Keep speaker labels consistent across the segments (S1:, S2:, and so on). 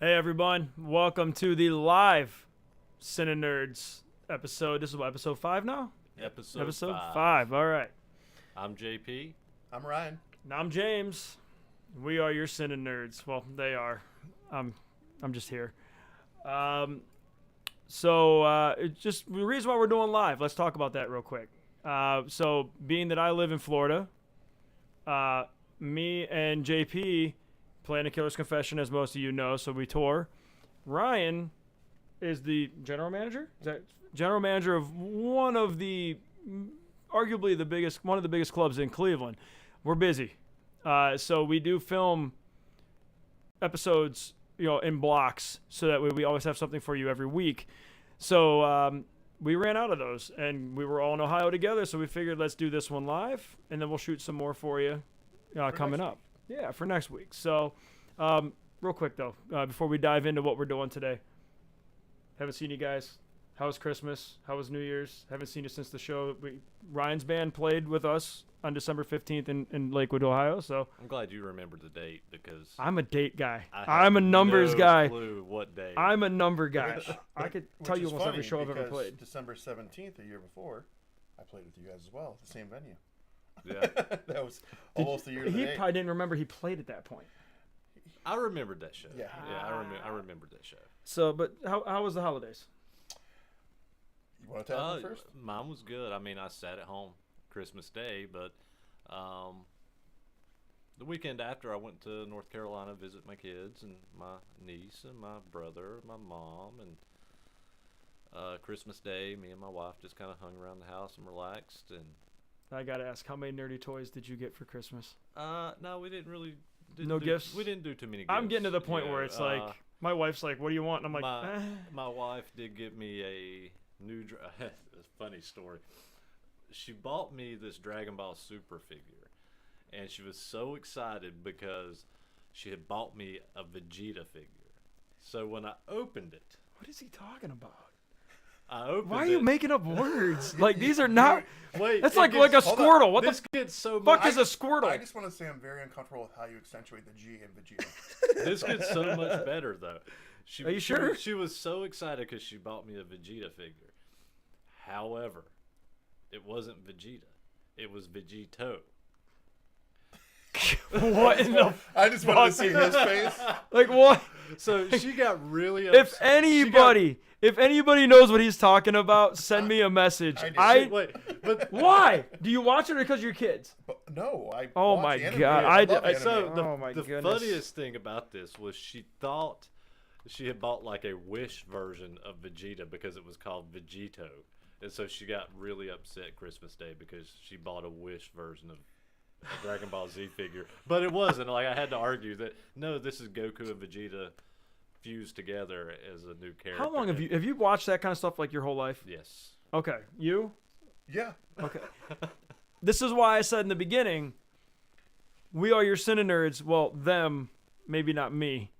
S1: Hey everyone, welcome to the live CineNerds episode. This is what, episode 5 now?
S2: Episode
S1: 5. All right.
S2: I'm JP.
S3: I'm Ryan.
S1: And I'm James. We are your CineNerds. Well, they are. I'm just here. It's just the reason why we're doing live. Let's talk about that real quick. So being that I live in Florida, me and JP playing A Killer's Confession, as most of you know, so we tour. Ryan is the general manager. Is that general manager of one of the, arguably one of the biggest clubs in Cleveland. We're busy, so we do film episodes, in blocks, so that we always have something for you every week. So we ran out of those, and we were all in Ohio together, so we figured let's do this one live, and then we'll shoot some more for you coming up. Yeah, for next week. So, real quick though, before we dive into what we're doing today, haven't seen you guys. How was Christmas? How was New Year's? Haven't seen you since the show. Ryan's band played with us on December 15th in Lakewood, Ohio. So
S2: I'm glad you remembered the date because
S1: I'm a date guy.
S2: I'm
S1: a numbers guy.
S2: Clue what day.
S1: I'm a number guy. I could tell you almost every show I've ever
S3: because
S1: played.
S3: December 17th, the year before, I played with you guys as well, the same venue.
S2: Yeah,
S3: that was almost a year.
S1: He probably didn't remember he played at that point.
S2: I remembered that show.
S3: Yeah,
S2: I remembered that show.
S1: So, but how was the holidays?
S3: You want to tell me first?
S2: Mine was good. I mean, I sat at home Christmas Day, but the weekend after, I went to North Carolina to visit my kids and my niece and my brother, my mom, and Christmas Day, me and my wife just kind of hung around the house and relaxed. And
S1: I gotta ask, how many nerdy toys did you get for Christmas?
S2: No, we didn't really.
S1: No gifts?
S2: We didn't do too many gifts.
S1: I'm getting to the point where it's like, my wife's like, what do you want? And I'm like,
S2: my wife did give me a new, a funny story. She bought me this Dragon Ball Super figure, and she was so excited because she had bought me a Vegeta figure. So when I opened it.
S1: What is he talking about?
S2: Why
S1: are you making up words? Like, these are not.
S2: Wait,
S1: that's like a Squirtle. What
S2: this
S1: the
S2: gets so
S1: fuck
S2: much,
S1: is a Squirtle?
S3: I just want to say I'm very uncomfortable with how you accentuate the G in Vegeta.
S2: This gets so much better though.
S1: Are you sure?
S2: She was so excited because she bought me a Vegeta figure. However, it wasn't Vegeta. It was Vegito.
S1: What in the
S3: I just wanted to see his face.
S1: Like what?
S2: So she got really upset.
S1: If anybody knows what he's talking about, send me a message.
S2: Wait, but
S1: why? Do you watch it because you're kids?
S3: No, I.
S1: Oh my god!
S2: The funniest thing about this was she thought she had bought like a Wish version of Vegeta because it was called Vegito, and so she got really upset Christmas Day because she bought a Wish version of a Dragon Ball Z figure, but it wasn't. Like I had to argue that no, this is Goku and Vegeta fused together as a new character.
S1: How long have you watched that kind of stuff like your whole life?
S2: Yes.
S1: Okay, you?
S3: Yeah.
S1: Okay. This is why I said in the beginning, we are your CineNerds. Well, them, maybe not me.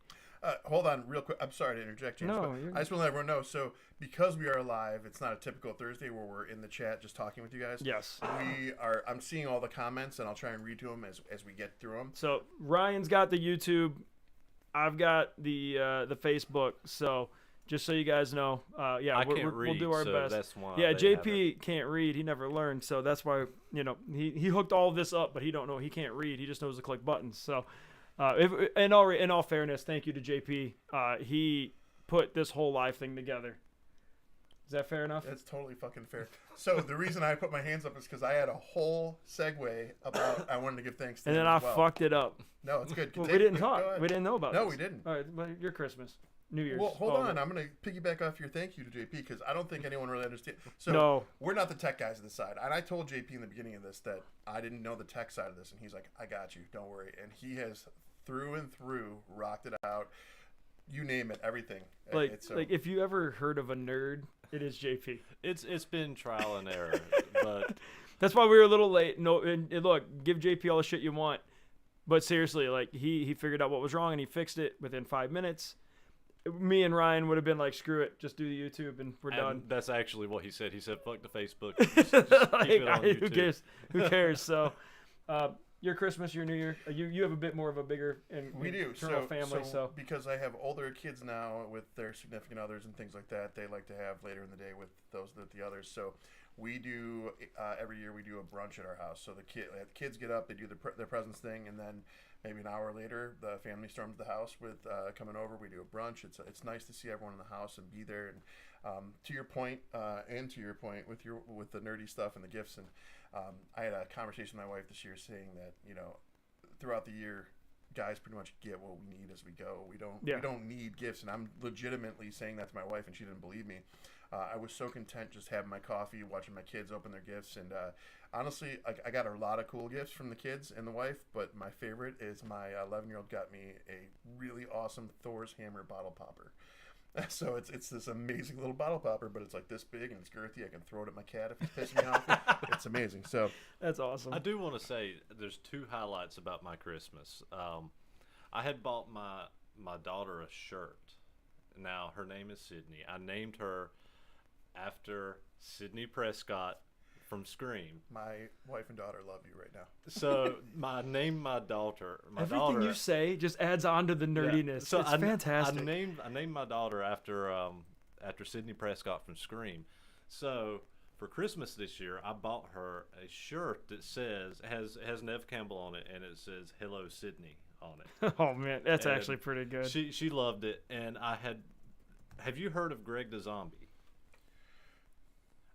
S3: Hold on, real quick. I'm sorry to interject, James.
S1: No,
S3: but I just want to let everyone know. So, because we are live, it's not a typical Thursday where we're in the chat just talking with you guys.
S1: Yes.
S3: I'm seeing all the comments, and I'll try and read to them as we get through them.
S1: So Ryan's got the YouTube. I've got the Facebook. So just so you guys know, we'll do our best.
S2: That's why
S1: JP can't read. He never learned. So that's why he hooked all this up, but he don't know. He can't read. He just knows to click buttons. So. In all fairness, thank you to JP. He put this whole live thing together. Is that fair enough?
S3: That's totally fucking fair. So the reason I put my hands up is because I had a whole segue about I wanted to give thanks to
S1: and
S3: him
S1: then
S3: as well.
S1: Fucked it up.
S3: No, it's good.
S1: Well, we didn't talk. We didn't know about this.
S3: No, we didn't.
S1: All right, but your Christmas, New Year's.
S3: Well, hold on. I'm going to piggyback off your thank you to JP because I don't think anyone really understands. So
S1: no.
S3: We're not the tech guys on this side. And I told JP in the beginning of this that I didn't know the tech side of this. And he's like, I got you. Don't worry. And he has through and through rocked it out. You name it, everything.
S1: Like if you ever heard of a nerd, it is JP.
S2: It's been trial and error, but
S1: that's why we were a little late. No, and look, give JP all the shit you want, but seriously, like he figured out what was wrong and he fixed it within 5 minutes. Me and Ryan would have been like, screw it, just do the YouTube and we're done.
S2: That's actually what he said. He said, fuck the Facebook. Just keep it on YouTube.
S1: Who cares? So. your Christmas, your New Year? You have a bit more of a bigger
S3: we do
S1: internal family, so
S3: because I have older kids now with their significant others and things like that, they like to have later in the day with the others. So we do every year we do a brunch at our house. So the kids get up, they do their presents thing, and then maybe an hour later the family storms the house with coming over. We do a brunch. It's nice to see everyone in the house and be there. And to your point with the nerdy stuff and the gifts, and I had a conversation with my wife this year saying that throughout the year, guys pretty much get what we need as we go. We don't need gifts, and I'm legitimately saying that to my wife, and she didn't believe me. I was so content just having my coffee, watching my kids open their gifts, and honestly, I got a lot of cool gifts from the kids and the wife, but my favorite is my 11-year-old got me a really awesome Thor's hammer bottle popper. So it's this amazing little bottle popper, but it's like this big and it's girthy. I can throw it at my cat if he's pissing me off. It's amazing. So
S1: that's awesome.
S2: I do want to say there's two highlights about my Christmas. I had bought my daughter a shirt. Now her name is Sydney. I named her after Sidney Prescott from Scream.
S3: My wife and daughter love you right now.
S2: So I named my daughter.
S1: Everything you say just adds on to the nerdiness. Yeah. So it's fantastic.
S2: I named my daughter after Sidney Prescott from Scream. So for Christmas this year, I bought her a shirt that has Nev Campbell on it, and it says "Hello Sydney" on it.
S1: Oh man, that's actually pretty good.
S2: She loved it, and have you heard of Greg the Zombie?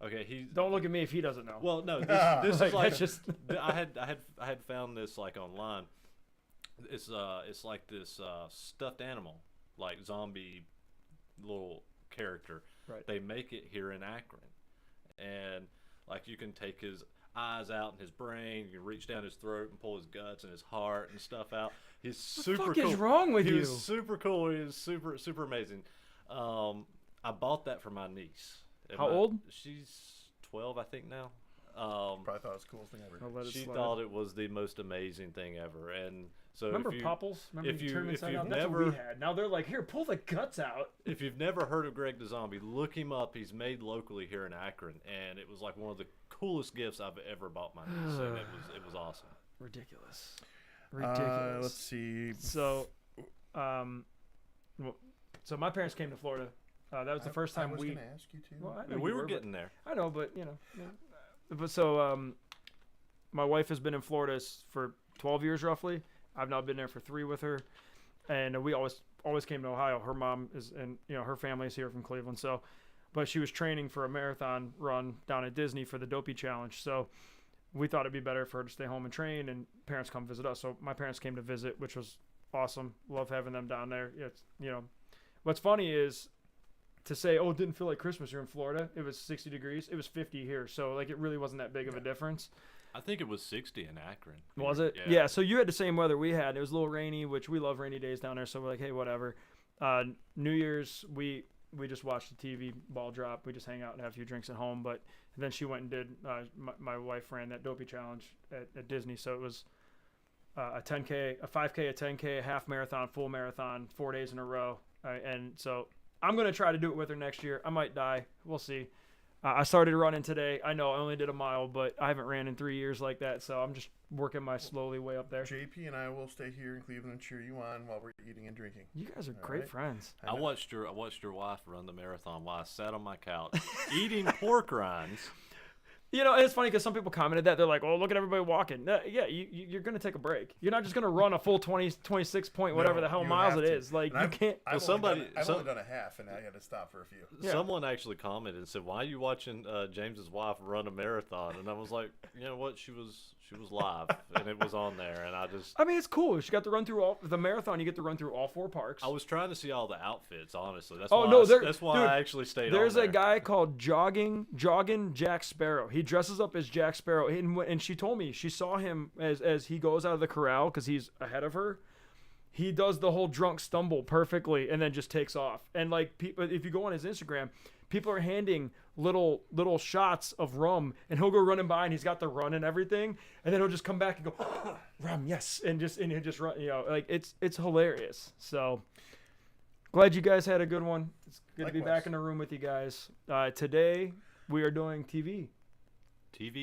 S2: Okay,
S1: don't look at me if he doesn't know.
S2: Well, no, this is like just I had found this like online. It's like this stuffed animal, like zombie little character.
S1: Right.
S2: They make it here in Akron, and like you can take his eyes out and his brain. You can reach down his throat and pull his guts and his heart and stuff out. He's super cool.
S1: What the fuck is wrong with you?
S2: He was super cool. He was super amazing. I bought that for my niece.
S1: How old?
S2: She's 12, I think now.
S3: Probably thought it was the coolest thing ever.
S2: She thought it was the most amazing thing ever. And so
S1: remember Popples? Remember
S2: if you've
S1: That's what we had. Now they're like, here, pull the guts out.
S2: If you've never heard of Greg the Zombie, look him up. He's made locally here in Akron, and it was like one of the coolest gifts I've ever bought my niece, and it was awesome.
S1: Ridiculous.
S3: Let's see.
S1: So, so my parents came to Florida. That was the first time
S3: I was going to ask you too.
S1: Well, I know
S2: we were getting there.
S1: I know, but But so my wife has been in Florida for 12 years roughly. I've now been there for 3 with her, and we always came to Ohio. Her mom is, and her family is here from Cleveland. So, but she was training for a marathon run down at Disney for the Dopey Challenge. So we thought it'd be better for her to stay home and train, and parents come visit us. So my parents came to visit, which was awesome. Love having them down there. It's what's funny is, to say, it didn't feel like Christmas. You're in Florida. It was 60 degrees. It was 50 here. So, like, it really wasn't that big of a difference.
S2: I think it was 60 in Akron.
S1: Was it? Yeah. So, you had the same weather we had. It was a little rainy, which we love rainy days down there. So, we're like, hey, whatever. New Year's, we just watched the TV ball drop. We just hang out and have a few drinks at home. But then she went and did, my wife ran that Dopey Challenge at Disney. So, it was a 10K, a 5K, a 10K, a half marathon, full marathon, 4 days in a row. And so I'm going to try to do it with her next year. I might die. We'll see. I started running today. I know I only did a mile, but I haven't ran in 3 years like that, so I'm just working my slowly way up there.
S3: JP and I will stay here in Cleveland and cheer you on while we're eating and drinking.
S1: You guys are great friends.
S2: I watched your wife run the marathon while I sat on my couch eating pork rinds.
S1: It's funny because some people commented that. They're like, oh, look at everybody walking. Yeah, you're going to take a break. You're not just going to run a full 26 point whatever the hell miles it is. Like, you can't.
S3: I've only done a half, and I had to stop for a few.
S2: Yeah. Someone actually commented and said, why are you watching James's wife run a marathon? And I was like, you know what? She was live, and it was on there, and I mean,
S1: it's cool. She got to run through all the marathon. You get to run through all 4 parks.
S2: I was trying to see all the outfits, honestly. That's why I actually stayed on there.
S1: There's a guy called Jogging Jack Sparrow. He dresses up as Jack Sparrow, and she told me she saw him as he goes out of the corral because he's ahead of her. He does the whole drunk stumble perfectly, and then just takes off. And like, people, if you go on his Instagram, people are handing little shots of rum, and he'll go running by, and he's got the run and everything, and then he'll just come back and go, rum, yes, and he'll just run. Like it's hilarious. So glad you guys had a good one. It's good to be back in the room with you guys. Today we are doing TV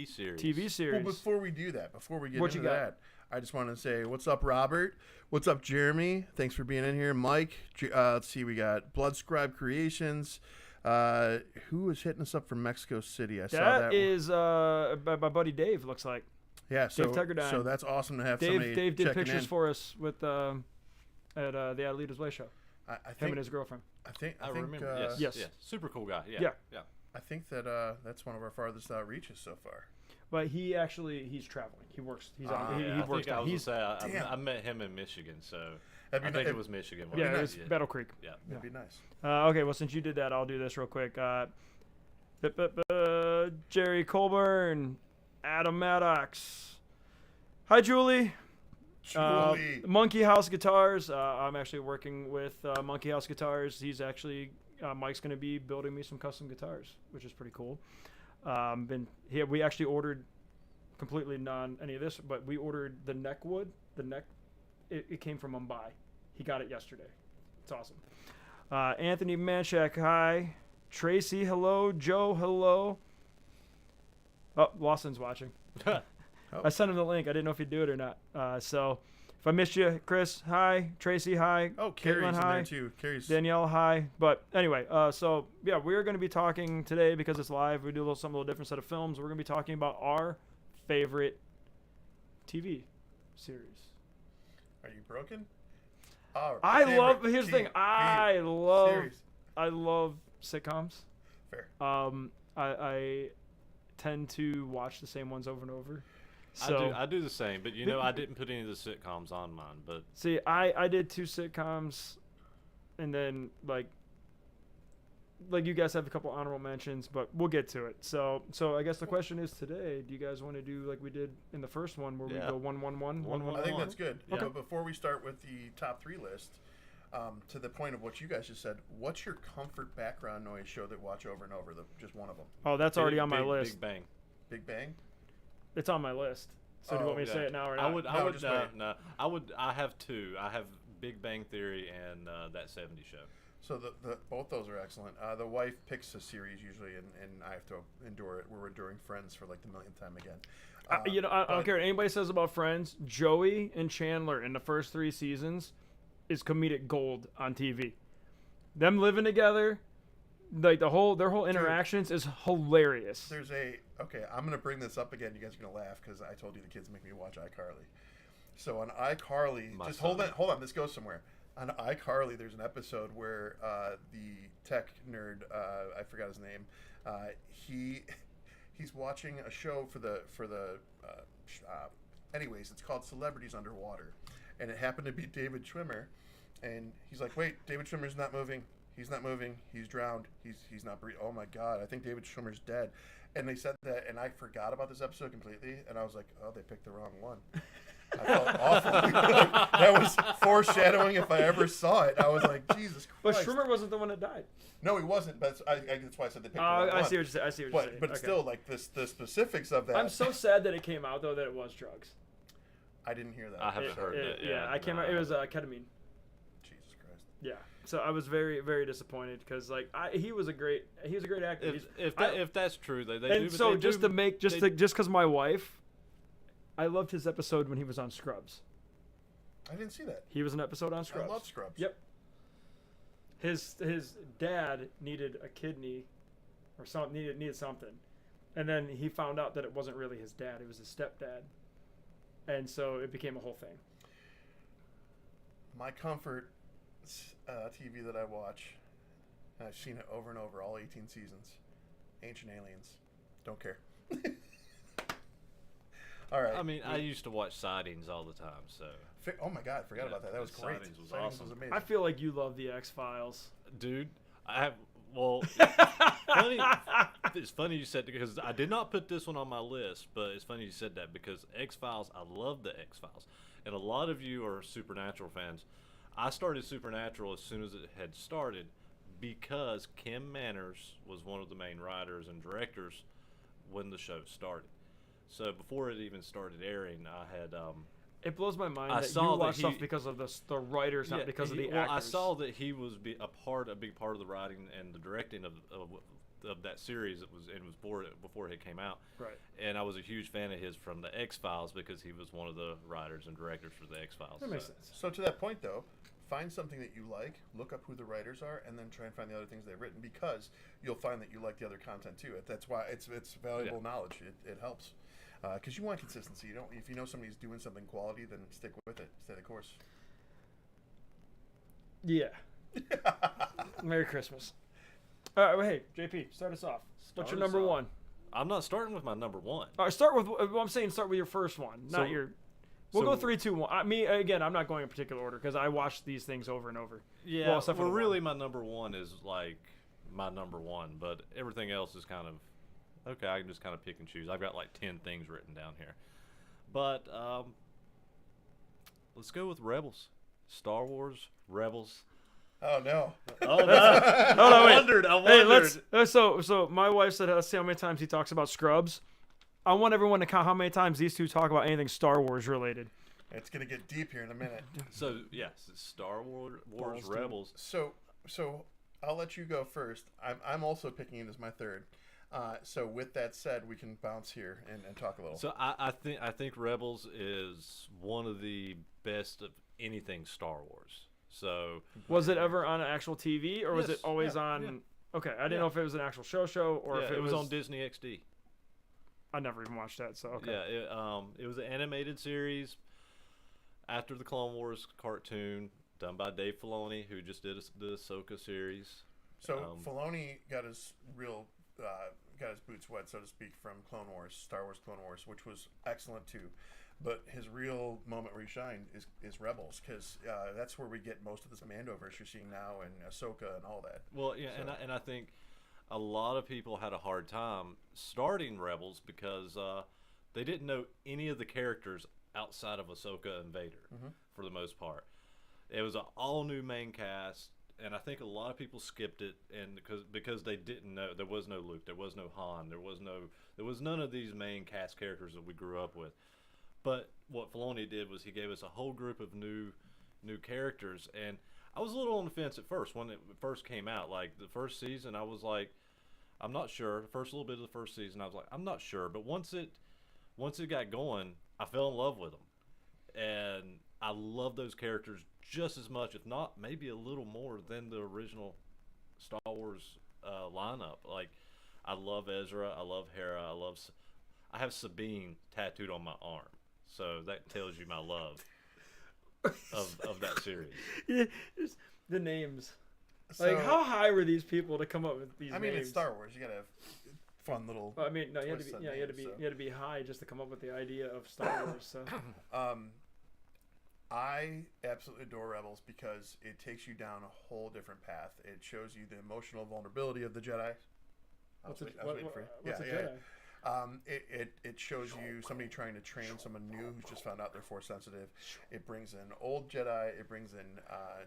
S2: series.
S1: TV series.
S3: Well, before we do that, before we get into that, I just want to say, what's up, Robert? What's up, Jeremy? Thanks for being in here. Mike, let's see, we got Blood Scribe Creations. Who was hitting us up from Mexico City? I saw that.
S1: That is my buddy Dave, looks like.
S3: Yeah, so,
S1: Dave Tegardine.
S3: so that's awesome to have
S1: Dave
S3: somebody
S1: did
S3: checking
S1: pictures
S3: in.
S1: for us with at the Adelita's Way show.
S3: I
S1: Him
S3: think,
S1: and his girlfriend.
S3: I think,
S2: I remember.
S1: Yes.
S2: Super cool guy.
S1: Yeah.
S3: I think that that's one of our farthest out reaches so far.
S1: But he's traveling. He works. He's on.
S2: Yeah,
S1: he
S2: I
S1: works.
S2: think I was gonna say,
S3: Damn.
S2: I met him in Michigan, so
S3: That'd
S2: I
S3: be
S2: think
S3: ni-
S2: it was Michigan.
S1: Yeah,
S2: wasn't
S1: it was Battle Creek.
S2: Yeah.
S3: That'd be nice.
S1: Okay, well, since you did that, I'll do this real quick. Jerry Colburn, Adam Maddox. Hi, Julie.
S3: Julie.
S1: Monkey House Guitars. I'm actually working with Monkey House Guitars. He's actually Mike's going to be building me some custom guitars, which is pretty cool. We actually ordered completely non any of this, but we ordered the neck wood. It came from Mumbai. He got it yesterday. It's awesome. Anthony Manchak, hi. Tracy, hello. Joe, hello. Oh, Lawson's watching. I sent him the link. I didn't know if he'd do it or not. So if I missed you, Chris, hi. Tracy, hi.
S3: Oh, Carrie's
S1: Caitlin,
S3: in
S1: hi.
S3: there too. Carrie's.
S1: Danielle, hi. But anyway, so yeah, we're going to be talking today because it's live. We do a little different set of films. We're going to be talking about our favorite TV series.
S3: Are you broken?
S1: Here's the thing. I love sitcoms.
S3: Fair.
S1: I tend to watch the same ones over and over. So
S2: I do the same, but I didn't put any of the sitcoms on mine. But
S1: see, I did 2 sitcoms, and then like you guys have a couple honorable mentions, but we'll get to it. So I guess the question is today: do you guys want to do like we did in the first one, where we go 1-1-1?
S3: I think that's good.
S2: Yeah.
S3: But before we start with the top 3 list, to the point of what you guys just said, what's your comfort background noise show that watch over and over? Just one of them.
S1: Oh, that's already on my list.
S2: Big Bang.
S3: Big Bang.
S1: It's on my list. So do you want me to say it now or not?
S2: I have 2. I have Big Bang Theory and That 70s Show.
S3: So both those are excellent. The wife picks a series usually, and I have to endure it. We're enduring Friends for like the millionth time again.
S1: I don't care what anybody says about Friends. Joey and Chandler in the first 3 seasons is comedic gold on TV. Them living together, like their whole interactions is hilarious.
S3: I'm gonna bring this up again. You guys are gonna laugh because I told you the kids make me watch iCarly. So on iCarly, hold on, this goes somewhere. On iCarly, there's an episode where the tech nerd, I forgot his name, he's watching a show for the anyways, it's called Celebrities Underwater, and it happened to be David Schwimmer, and he's like, wait, David Schwimmer's not moving. He's not moving. He's drowned. He's not breathing. Oh my God, I think David Schwimmer's dead. And they said that, and I forgot about this episode completely, and I was like, oh, they picked the wrong one. I felt awful. That was foreshadowing if I ever saw it. I was like, Jesus Christ.
S1: But Schwimmer wasn't the one that died.
S3: No, he wasn't. But that's why I said they picked the wrong one.
S1: I see what you're saying.
S3: But
S1: Okay.
S3: still, like the specifics of that.
S1: I'm so sad that it came out though that it was drugs.
S3: I didn't hear that.
S2: I haven't heard that.
S1: Yeah, I came out. It was ketamine.
S3: Jesus Christ.
S1: Yeah. So I was very, very disappointed because like he was a great actor.
S2: If that's true, they
S1: and
S2: do.
S1: So
S2: they
S1: just
S2: do,
S1: to make just because my wife, I loved his episode when he was on Scrubs.
S3: I didn't see that.
S1: He was an episode on Scrubs.
S3: I love Scrubs.
S1: Yep. His dad needed a kidney, or something needed something, and then he found out that it wasn't really his dad; it was his stepdad, and so it became a whole thing.
S3: My comfort TV that I watch, and I've seen it over and over, all 18 seasons. Ancient Aliens. Don't care. All right.
S2: I mean, I used to watch Sightings all the time, so.
S3: Oh my God, I forgot about that. That was great.
S2: Sightings was
S3: Sightings
S2: awesome.
S3: was amazing.
S1: I feel like you love the X-Files.
S2: Dude, it's funny you said, because I did not put this one on my list, but it's funny you said that because X-Files, I love the X-Files. And a lot of you are Supernatural fans. I started Supernatural as soon as it had started because Kim Manners was one of the main writers and directors when the show started. So before it even started airing, I had...
S1: It blows my mind
S2: I
S1: that
S2: saw
S1: you
S2: that
S1: watch
S2: he-
S1: stuff because of the writers, not because of the actors.
S2: I saw that he was a big part of the writing and the directing of of that series. It was before it came out.
S1: Right.
S2: And I was a huge fan of his from the X-Files because he was one of the writers and directors for the X-Files.
S1: That makes sense.
S3: So to that point, though, find something that you like, look up who the writers are, and then try and find the other things they've written, because you'll find that you like the other content too. That's why it's valuable knowledge. It helps. Because you want consistency. You don't. If you know somebody's doing something quality, then stick with it. Stay the course.
S1: Yeah. Merry Christmas. All right, well, hey, JP, start us off. What's your number one?
S2: I'm not starting with my number one.
S1: All right, start with. Well, I'm saying start with your first one, not your. We'll go 3, 2, 1. Me again. I'm not going in particular order because I watch these things over and over.
S2: Yeah. Well, really, my number one is like my number one, but everything else is kind of okay. I can just kind of pick and choose. I've got like 10 things written down here, but let's go with Rebels. Star Wars Rebels.
S3: Oh no!
S2: Oh no! I wondered.
S1: Hey, let's. So my wife said, let's see how many times he talks about Scrubs. I want everyone to count how many times these two talk about anything Star Wars related.
S3: It's gonna get deep here in a minute.
S2: So yes, it's Star Wars Rebels.
S3: So I'll let you go first. I'm also picking it as my third. So with that said, we can bounce here and talk a little.
S2: So I think Rebels is one of the best of anything Star Wars. So
S1: was it ever on an actual TV or was it always on?
S2: Yeah.
S1: Okay, I didn't know if it was an actual show or if
S2: it was on Disney XD.
S1: I never even watched that, so okay.
S2: Yeah, it was an animated series after the Clone Wars cartoon done by Dave Filoni, who just did the Ahsoka series.
S3: So Filoni got his boots wet, so to speak, from Clone Wars, Star Wars Clone Wars, which was excellent too. But his real moment where he shined is Rebels, because that's where we get most of this Mandoverse you're seeing now, and Ahsoka and all that.
S2: Well, yeah, so. and I think a lot of people had a hard time starting Rebels because they didn't know any of the characters outside of Ahsoka and Vader for the most part. It was an all new main cast, and I think a lot of people skipped it, and because they didn't know. There was no Luke, there was no Han, there was none of these main cast characters that we grew up with. But what Filoni did was he gave us a whole group of new characters, and I was a little on the fence at first when it first came out. Like the first season, I was like, I'm not sure. The first little bit of the first season, I was like, I'm not sure. But once it got going, I fell in love with them, and I love those characters just as much, if not maybe a little more, than the original Star Wars lineup. Like, I love Ezra, I love Hera, I have Sabine tattooed on my arm, so that tells you my love of that series.
S1: Yeah, just the names. Like, how high were these people to come up with these names?
S3: I mean, it's Star Wars. You gotta have fun little.
S1: Well, I mean, no, you had to be high just to come up with the idea of Star Wars. So.
S3: I absolutely adore Rebels because it takes you down a whole different path. It shows you the emotional vulnerability of the Jedi.
S1: What's a Jedi?
S3: It shows you somebody trying to train someone new who's just found out they're Force sensitive. It brings in old Jedi. It brings in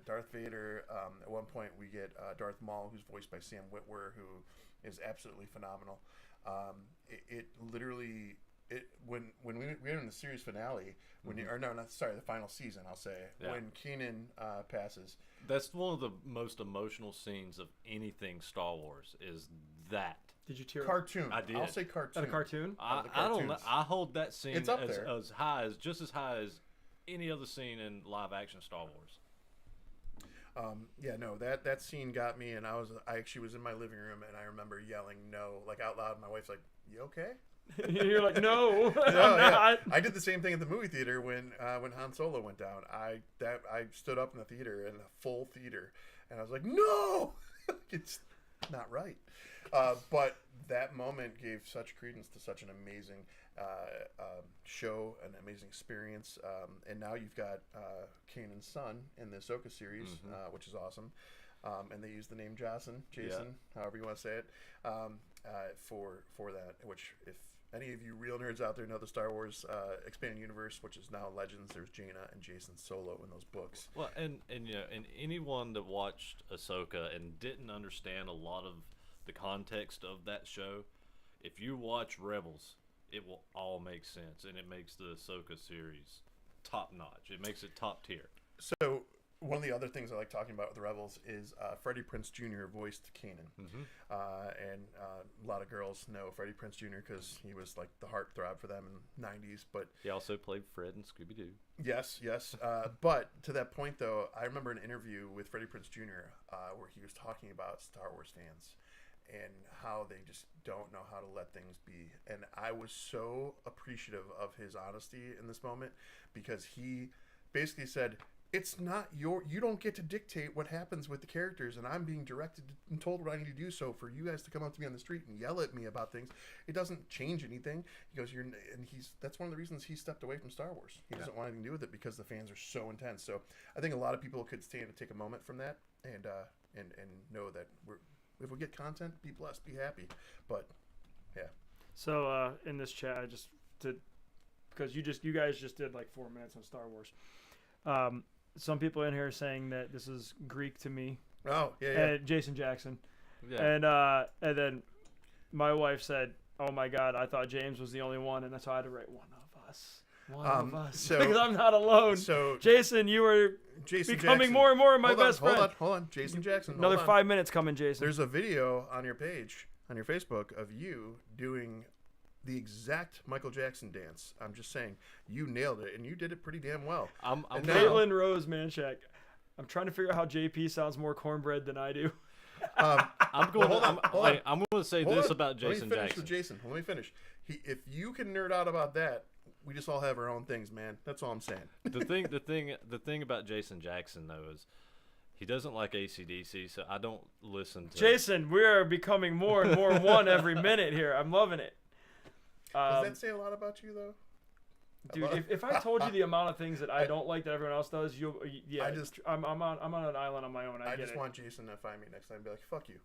S3: Darth Vader. At one point, we get Darth Maul, who's voiced by Sam Witwer, who is absolutely phenomenal. It literally. When we were in the series finale, the final season, I'll say, when Kanan passes.
S2: That's one of the most emotional scenes of anything Star Wars. Is that?
S1: Did you tear
S3: cartoon?
S2: I did.
S3: I'll say cartoon.
S1: A cartoon?
S2: I don't know. I hold that scene
S3: it's up there.
S2: as just as high as any other scene in live action Star Wars.
S3: That scene got me, and I actually was in my living room, and I remember yelling no, like out loud. My wife's like, "You okay?"
S1: You're like, no.
S3: I did the same thing at the movie theater when Han Solo went down. I stood up in the theater, in the full theater, and I was like, no, it's not right. But that moment gave such credence to such an amazing show, an amazing experience. And now you've got Kanan's son in the Ahsoka series, which is awesome. And they use the name Jason, however you want to say it, for that. Which, if any of you real nerds out there know the Star Wars expanded universe, which is now Legends, there's Jaina and Jason Solo in those books.
S2: Well, and anyone that watched Ahsoka and didn't understand a lot of the context of that show, if you watch Rebels, it will all make sense, and it makes the Ahsoka series top notch. It makes it top tier.
S3: So one of the other things I like talking about with the Rebels is Freddie Prinze Jr. voiced Kanan. And a lot of girls know Freddie Prinze Jr. because he was like the heartthrob for them in the 90s. But
S2: he also played Fred in Scooby-Doo.
S3: Yes. But to that point, though, I remember an interview with Freddie Prinze Jr. Where he was talking about Star Wars fans and how they just don't know how to let things be. And I was so appreciative of his honesty in this moment because he basically said, it's not you don't get to dictate what happens with the characters, and I'm being directed and told what I need to do. So for you guys to come up to me on the street and yell at me about things, it doesn't change anything. He goes, that's one of the reasons he stepped away from Star Wars. He doesn't want anything to do with it because the fans are so intense. So I think a lot of people could stand to take a moment from that and know that if we get content, be blessed, be happy. But yeah.
S1: So in this chat, I just did because you guys just did like 4 minutes on Star Wars. Some people in here are saying that this is Greek to me.
S3: Oh, yeah.
S1: And Jason Jackson.
S2: Yeah.
S1: And then my wife said, "Oh my God, I thought James was the only one," and that's why I had to write one of us. One of us. Because I'm not alone. So Jason, you are becoming
S3: Jackson.
S1: more and more my best friend.
S3: Hold on. Jason Jackson.
S1: Another 5 minutes coming, Jason.
S3: There's a video on your page, on your Facebook, of you doing the exact Michael Jackson dance. I'm just saying, you nailed it, and you did it pretty damn well.
S2: I'm
S1: Caitlin Rose Manchak. I'm trying to figure out how JP sounds more cornbread than I do.
S2: I'm going to say this about Jason Jackson.
S3: Let me finish. If you can nerd out about that, we just all have our own things, man. That's all I'm saying.
S2: The thing about Jason Jackson though is he doesn't like AC/DC, so I don't listen to.
S1: Jason, we are becoming more and more one every minute here. I'm loving it.
S3: Does that say a lot about you, though?
S1: Dude, if I told you the amount of things that I don't like that everyone else does, I'm on an island on my own. I just
S3: want Jason to find me next time and be like, "Fuck you."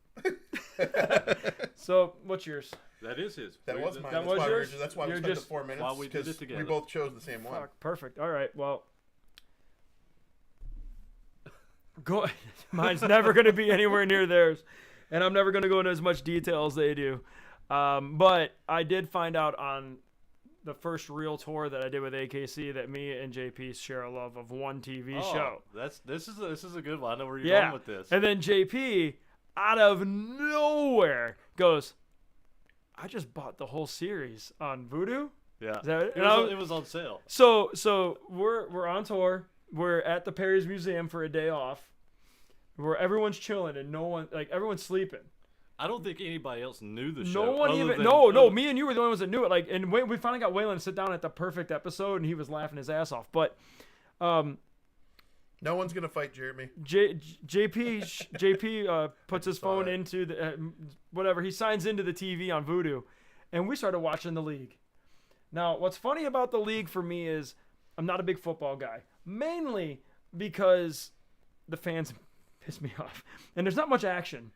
S1: So, what's yours?
S2: That is his.
S3: That was mine.
S1: That was yours.
S3: That's why we spent the 4 minutes.
S2: While we did it together.
S3: We both chose the same one.
S1: Perfect. All right. Well, go. Mine's never going to be anywhere near theirs, and I'm never going to go into as much detail as they do. But I did find out on the first real tour that I did with AKC that me and JP share a love of one TV show.
S2: This is a good one. I know where you're going with this.
S1: And then JP, out of nowhere, goes, "I just bought the whole series on Vudu."
S2: Yeah, it was on sale.
S1: So we're on tour. We're at the Perry's Museum for a day off, where everyone's chilling and everyone's sleeping.
S2: I don't think anybody else knew the show.
S1: No one even. No. Me and you were the only ones that knew it. And we finally got Waylon to sit down at the perfect episode, and he was laughing his ass off. But,
S3: no one's gonna fight Jeremy.
S1: JP puts his phone into the whatever. He signs into the TV on Vudu, and we started watching the league. Now, what's funny about the league for me is I'm not a big football guy, mainly because the fans piss me off, and there's not much action.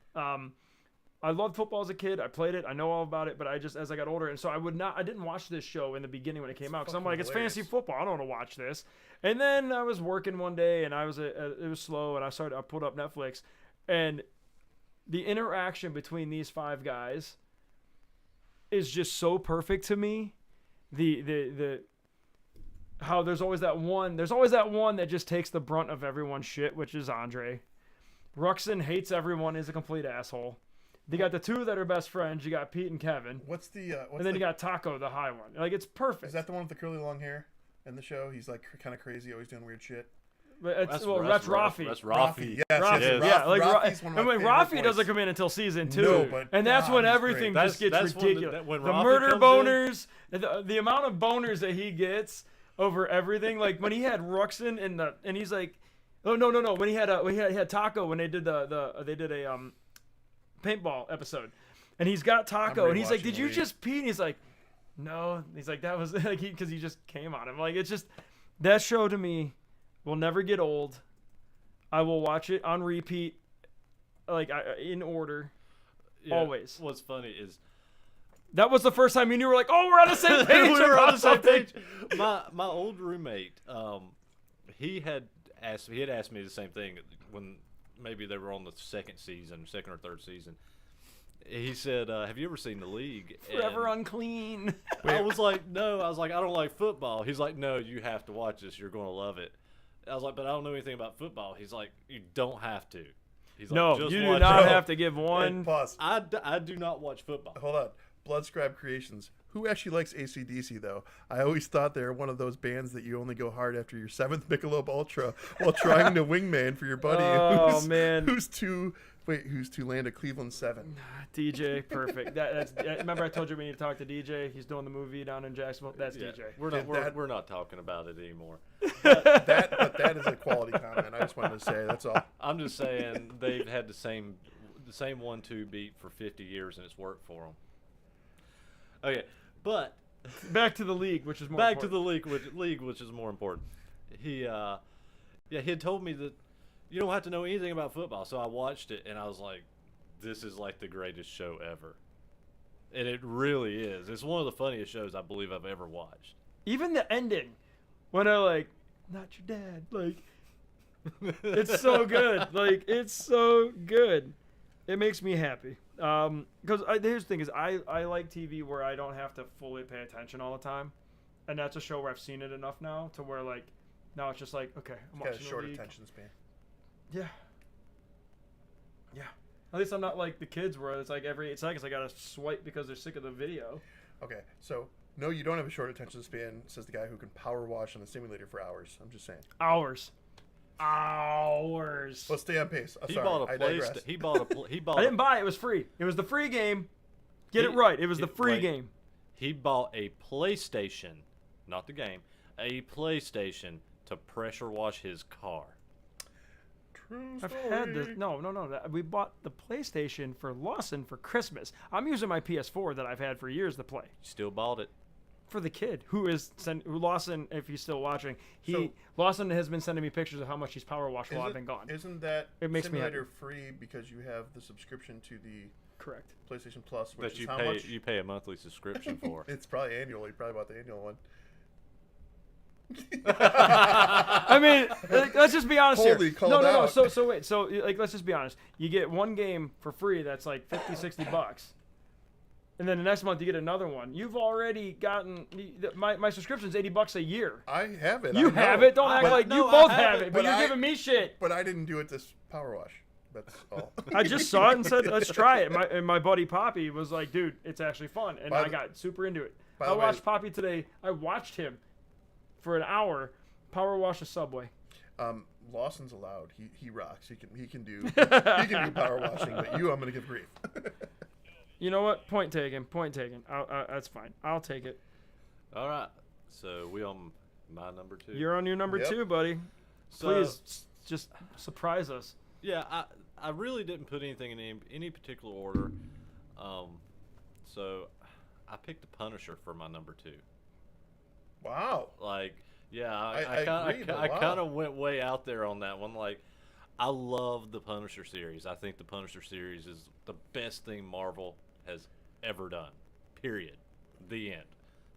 S1: I loved football as a kid. I played it. I know all about it. But as I got older, and so I didn't watch this show in the beginning when it came out because I'm like, it's fantasy football. I don't want to watch this. And then I was working one day, and it was slow, and I pulled up Netflix, and the interaction between these five guys is just so perfect to me. The how there's always that one that just takes the brunt of everyone's shit, which is Andre. Ruxin hates everyone, is a complete asshole. They got the two that are best friends. You got Pete and Kevin. And then you got Taco, the high one. Like, it's perfect.
S3: Is that the one with the curly long hair in the show? He's like kind of crazy, always doing weird shit.
S1: But that's Rafi.
S2: That's Rafi.
S3: Yes.
S1: Yeah. Like Rafi doesn't
S3: voices.
S1: come in until season 2.
S3: No, but
S1: that's when everything just gets ridiculous. The murder boners, the amount of boners that he gets over everything. Like when he had Ruxin and he's like, oh no. When he had Taco when they did a paintball episode, and he's got Taco, and he's like, "Did you just pee?" And he's like, "No." He's like, "That was like because he just came on him." Like, it's just that show to me will never get old. I will watch it on repeat, like in order, always.
S2: What's funny is
S1: that was the first time you were like, "Oh, we're on the same page."
S2: We were on the same page. My old roommate, he had asked me the same thing when maybe they were on the second or third season. He said, "Have you ever seen The League?"
S1: Forever unclean.
S2: I was like, "No." I was like, "I don't like football." He's like, "No, you have to watch this. You're going to love it." I was like, but I don't know anything about football. He's like, you don't have to. He's
S1: No,
S2: like, just
S1: you do
S2: watch
S1: not
S2: it.
S1: have to give one.
S3: Pause.
S2: I do not watch football.
S3: Hold on. Bloodscribe Creations. Who actually likes AC/DC though? I always thought they were one of those bands that you only go hard after your 7th Michelob Ultra while trying to wingman for your buddy.
S1: Oh, man.
S3: Who's to land a Cleveland 7?
S1: DJ, perfect. Remember I told you we need to talk to DJ. He's doing the movie down in Jacksonville. That's
S2: Yeah,
S1: DJ.
S2: we're not talking about it anymore.
S3: But that is a quality comment. I just wanted to say that's all.
S2: I'm just saying they've had the same 1-2 beat for 50 years and it's worked for them. Okay, but
S1: Back to the league, which is more
S2: back
S1: important.
S2: to the league, which is more important. He had told me that you don't have to know anything about football, so I watched it and I was like, this is like the greatest show ever, and it really is. It's one of the funniest shows I believe I've ever watched.
S1: Even the ending, when I like, not your dad, like, it's so good. Like, it's so good. It makes me happy. Because here's the thing is I like TV where I don't have to fully pay attention all the time, and that's a show where I've seen it enough now to where like now it's just like, okay, I'm
S3: Got a
S1: watching
S3: short
S1: the league.
S3: attention span.
S1: Yeah. At least I'm not like the kids where it's like every 8 seconds I gotta swipe because they're sick of the video.
S3: Okay, so no, you don't have a short attention span, says the guy who can power wash on the simulator for hours. I'm just saying.
S1: Hours.
S3: Let's stay on pace.
S2: He
S3: Sorry,
S2: bought a
S3: I digress.
S2: PlayStation. He bought.
S1: I didn't buy it. It was free. It was the free game. Get it
S2: He-
S1: right. It was the free
S2: wait.
S1: game.
S2: He bought a PlayStation, not the game, a PlayStation to pressure wash his car.
S3: True
S1: I've
S3: story.
S1: had this. No. We bought the PlayStation for Lawson for Christmas. I'm using my PS4 that I've had for years to play.
S2: Still bought it.
S1: For the kid who Lawson, if he's still watching,
S3: So-
S1: Lawson has been sending me pictures of how much he's power washed while I've been gone.
S3: Isn't that
S1: It makes me
S3: simulator free because you have the subscription to the
S1: Correct.
S3: PlayStation Plus, which
S2: That
S3: is
S2: you
S3: how
S2: pay
S3: much?
S2: you pay a monthly subscription for.
S3: It's probably annual. You probably bought the annual one.
S1: I mean, like, let's just be honest
S3: Holy,
S1: here.
S3: called
S1: No.
S3: out.
S1: So wait. So like, let's just be honest. You get one game for free that's like 50, 60 bucks. And then the next month you get another one. You've already gotten my subscription's $80 a year.
S3: I have it.
S1: You
S3: I know.
S1: have it. Don't act
S3: But-
S1: like
S2: no,
S1: you
S2: I
S1: both
S2: have
S1: have
S2: it,
S1: it, but
S3: but
S1: you're
S3: I-
S1: giving me shit.
S3: But I didn't do it this power wash. That's all.
S1: I just saw it and said, "Let's try it." And my buddy Poppy was like, "Dude, it's actually fun," and
S3: By
S1: I
S3: the-
S1: got super into it.
S3: by
S1: I
S3: the way-
S1: watched Poppy today. I watched him for an hour power wash a Subway.
S3: Lawson's allowed. He rocks. He can do power washing. But I'm gonna give grief.
S1: You know what? Point taken. That's fine. I'll take it.
S2: All right. So we on my number 2.
S1: You're on your number
S3: Yep.
S1: 2, buddy.
S2: So-
S1: Please just surprise us.
S2: Yeah, I really didn't put anything in any particular order. So I picked The Punisher for my number 2.
S3: Wow.
S2: Like, yeah,
S3: I
S2: I
S3: agree, but wow.
S2: kind of went way out there on that one. Like, I love the Punisher series. I think the Punisher series is the best thing Marvel has ever done. Period. The end.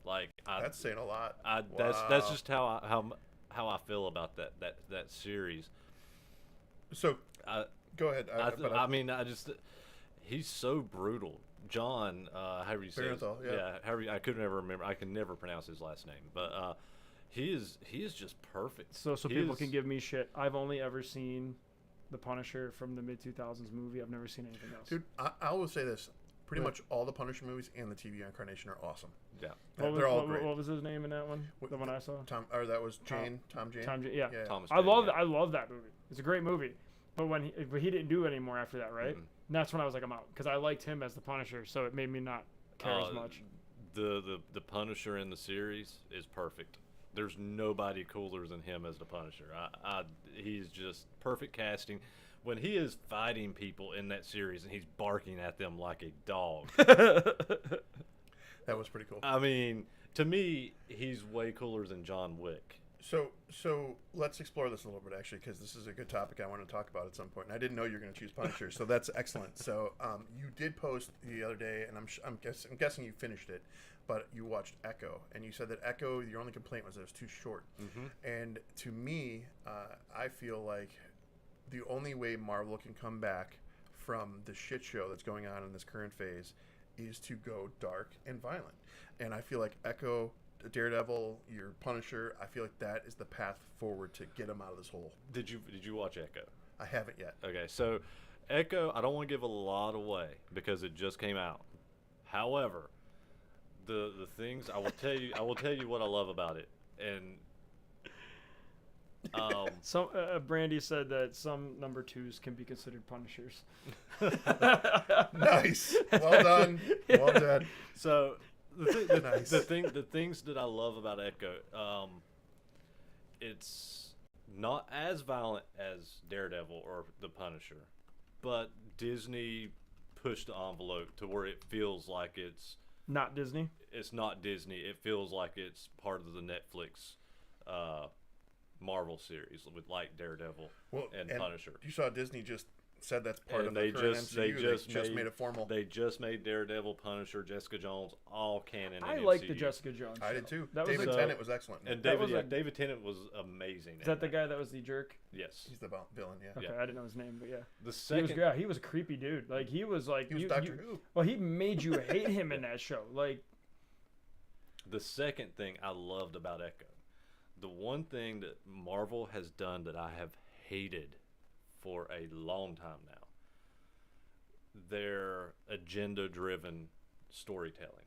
S2: Like,
S3: That's saying a lot.
S2: that's
S3: Wow.
S2: just how I feel about that series.
S3: So
S2: I
S3: go ahead.
S2: I mean, he's so brutal. John, however you say it.
S3: Bernthal, yeah.
S2: I could never remember. I can never pronounce his last name, but he is just perfect.
S1: So
S2: He
S1: people
S2: is-
S1: can give me shit. I've only ever seen the Punisher from the mid-2000s movie. I've never seen anything else.
S3: Dude, I will say this. Pretty
S1: What?
S3: much all the Punisher movies and the TV incarnation are awesome.
S2: Yeah.
S3: They're all great.
S1: What was his name in that one?
S3: What-
S1: The one I saw.
S3: That was Jane. Tom Jane.
S1: Yeah.
S3: Yeah.
S2: Thomas.
S1: I
S2: Jane,
S1: love
S2: yeah.
S1: I love that movie. It's a great movie. But he didn't do it anymore after that, right?
S2: Mm-mm.
S1: And that's when I was like, I'm out, because I liked him as the Punisher, so it made me not care as much.
S2: The Punisher in the series is perfect. There's nobody cooler than him as the Punisher. He's just perfect casting. When he is fighting people in that series and he's barking at them like a dog.
S3: That was pretty cool.
S2: I mean, to me, he's way cooler than John Wick.
S3: So let's explore this a little bit, actually, because this is a good topic I want to talk about at some point. And I didn't know you were going to choose Punisher, so that's excellent. So you did post the other day, and I'm guessing you finished it, but you watched Echo, and you said that Echo, your only complaint was that it was too short.
S2: Mm-hmm.
S3: And to me, I feel like the only way Marvel can come back from the shit show that's going on in this current phase is to go dark and violent. And I feel like Echo Daredevil, your Punisher. I feel like that is the path forward to get him out of this hole.
S2: Did you watch Echo?
S3: I haven't yet.
S2: Okay, so Echo, I don't want to give a lot away because it just came out. However, the things I will tell you what I love about it. And
S1: some Brandy said that some number 2s can be considered Punishers.
S3: Nice. Well done. Well done.
S2: So the things that I love about Echo, it's not as violent as Daredevil or the Punisher, but Disney pushed the envelope to where it feels like it's
S1: not Disney.
S2: It's not Disney. It feels like it's part of the Netflix Marvel series with like Daredevil and Punisher.
S3: You saw Disney just said that's part of
S2: the current
S3: MCU.
S2: They
S3: just made it formal.
S2: They just made Daredevil, Punisher, Jessica Jones all canon.
S1: I
S2: in
S1: like
S2: MCU.
S1: the Jessica Jones show.
S3: I did too.
S1: David
S3: Tennant was excellent.
S2: And David Tennant was amazing.
S1: Is that the guy that was the jerk?
S2: Yes.
S3: He's the villain, yeah.
S1: Okay, I didn't know his name, but yeah.
S2: The second,
S1: he was a creepy dude. Like he was
S3: Doctor Who.
S1: Well, he made you hate him in that show. Like
S2: the second thing I loved about Echo, the one thing that Marvel has done that I have hated for a long time now, their agenda-driven storytelling.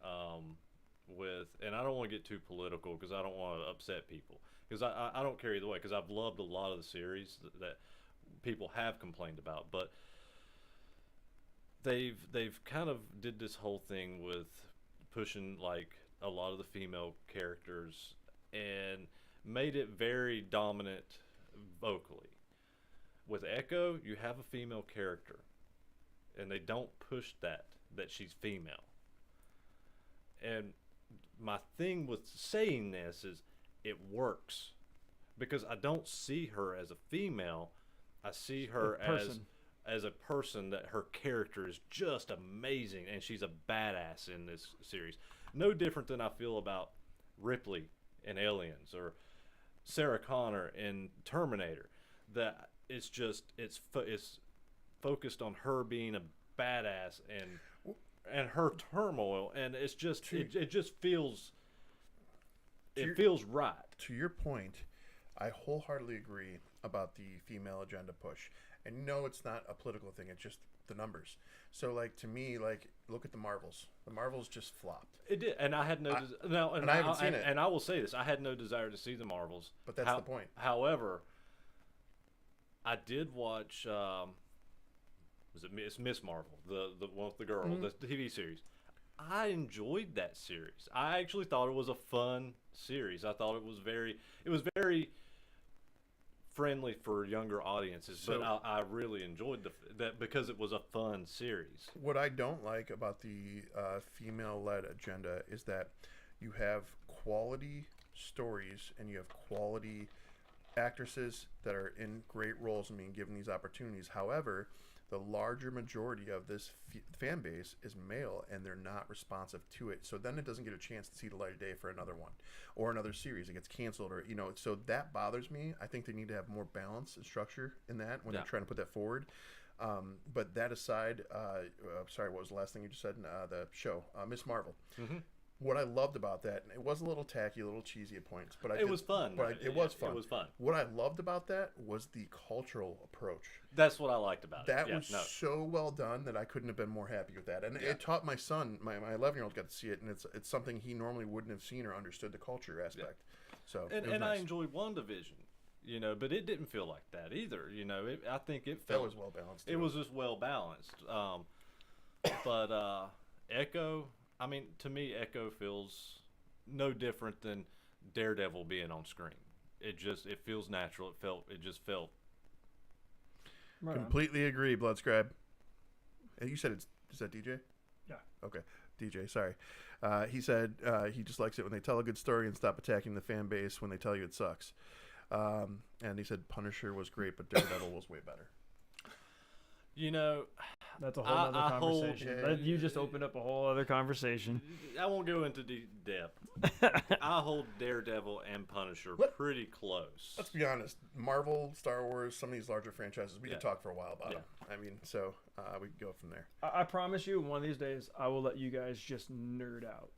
S2: And I don't want to get too political because I don't want to upset people. Because I don't care either way. Because I've loved a lot of the series that people have complained about, but they've kind of did this whole thing with pushing like a lot of the female characters and made it very dominant vocally. With Echo, you have a female character, and they don't push that she's female. And my thing with saying this is it works because I don't see her as a female. I see her as a person that her character is just amazing, and she's a badass in this series. No different than I feel about Ripley in Aliens or Sarah Connor in Terminator. That it's focused on her being a badass and her turmoil, and it's just it just feels feels right.
S3: To your point, I wholeheartedly agree about the female agenda push. And no, it's not a political thing. It's just the numbers. So, like, to me, like, look at the Marvels. The Marvels just flopped.
S2: It did, and I had no.
S3: I haven't seen it.
S2: And I will say this: I had no desire to see the Marvels.
S3: But that's the point.
S2: However, I did watch. It's Miss Marvel, the one with the girl, the TV series. I enjoyed that series. I actually thought it was a fun series. I thought it was very friendly for younger audiences, but I really enjoyed that because it was a fun series.
S3: What I don't like about the female-led agenda is that you have quality stories and you have quality actresses that are in great roles and being given these opportunities. However, the larger majority of this fan base is male, and they're not responsive to it. So then it doesn't get a chance to see the light of day for another one or another series. It gets canceled, or so that bothers me. I think they need to have more balance and structure in that when they're trying to put that forward. But that aside, sorry, what was the last thing you just said? The show, Miss Marvel. Mm-hmm. What I loved about that, and it was a little tacky, a little cheesy at points, but
S2: it was fun.
S3: It was fun.
S2: It was fun.
S3: What I loved about that was the cultural approach.
S2: That's what I liked about it.
S3: That was so well done that I couldn't have been more happy with that. And it taught my son, my 11-year-old got to see it, and it's something he normally wouldn't have seen or understood the culture aspect. Yeah. So
S2: and
S3: nice.
S2: I enjoyed WandaVision, but it didn't feel like that either. I think it felt
S3: that was well balanced.
S2: It was just well balanced. But Echo, I mean, to me, Echo feels no different than Daredevil being on screen. It feels natural. It just felt.
S3: Right. Completely agree, Bloodscribe. And you said is that DJ?
S1: Yeah.
S3: Okay, DJ. Sorry. He said he just likes it when they tell a good story and stop attacking the fan base when they tell you it sucks. And he said Punisher was great, but Daredevil was way better.
S1: That's a whole other conversation. You just opened up a whole other conversation.
S2: I won't go into depth. I hold Daredevil and Punisher pretty close.
S3: Let's be honest. Marvel, Star Wars, some of these larger franchises, we could talk for a while about them. I mean, so we could go from there.
S1: I promise you, one of these days, I will let you guys just nerd out.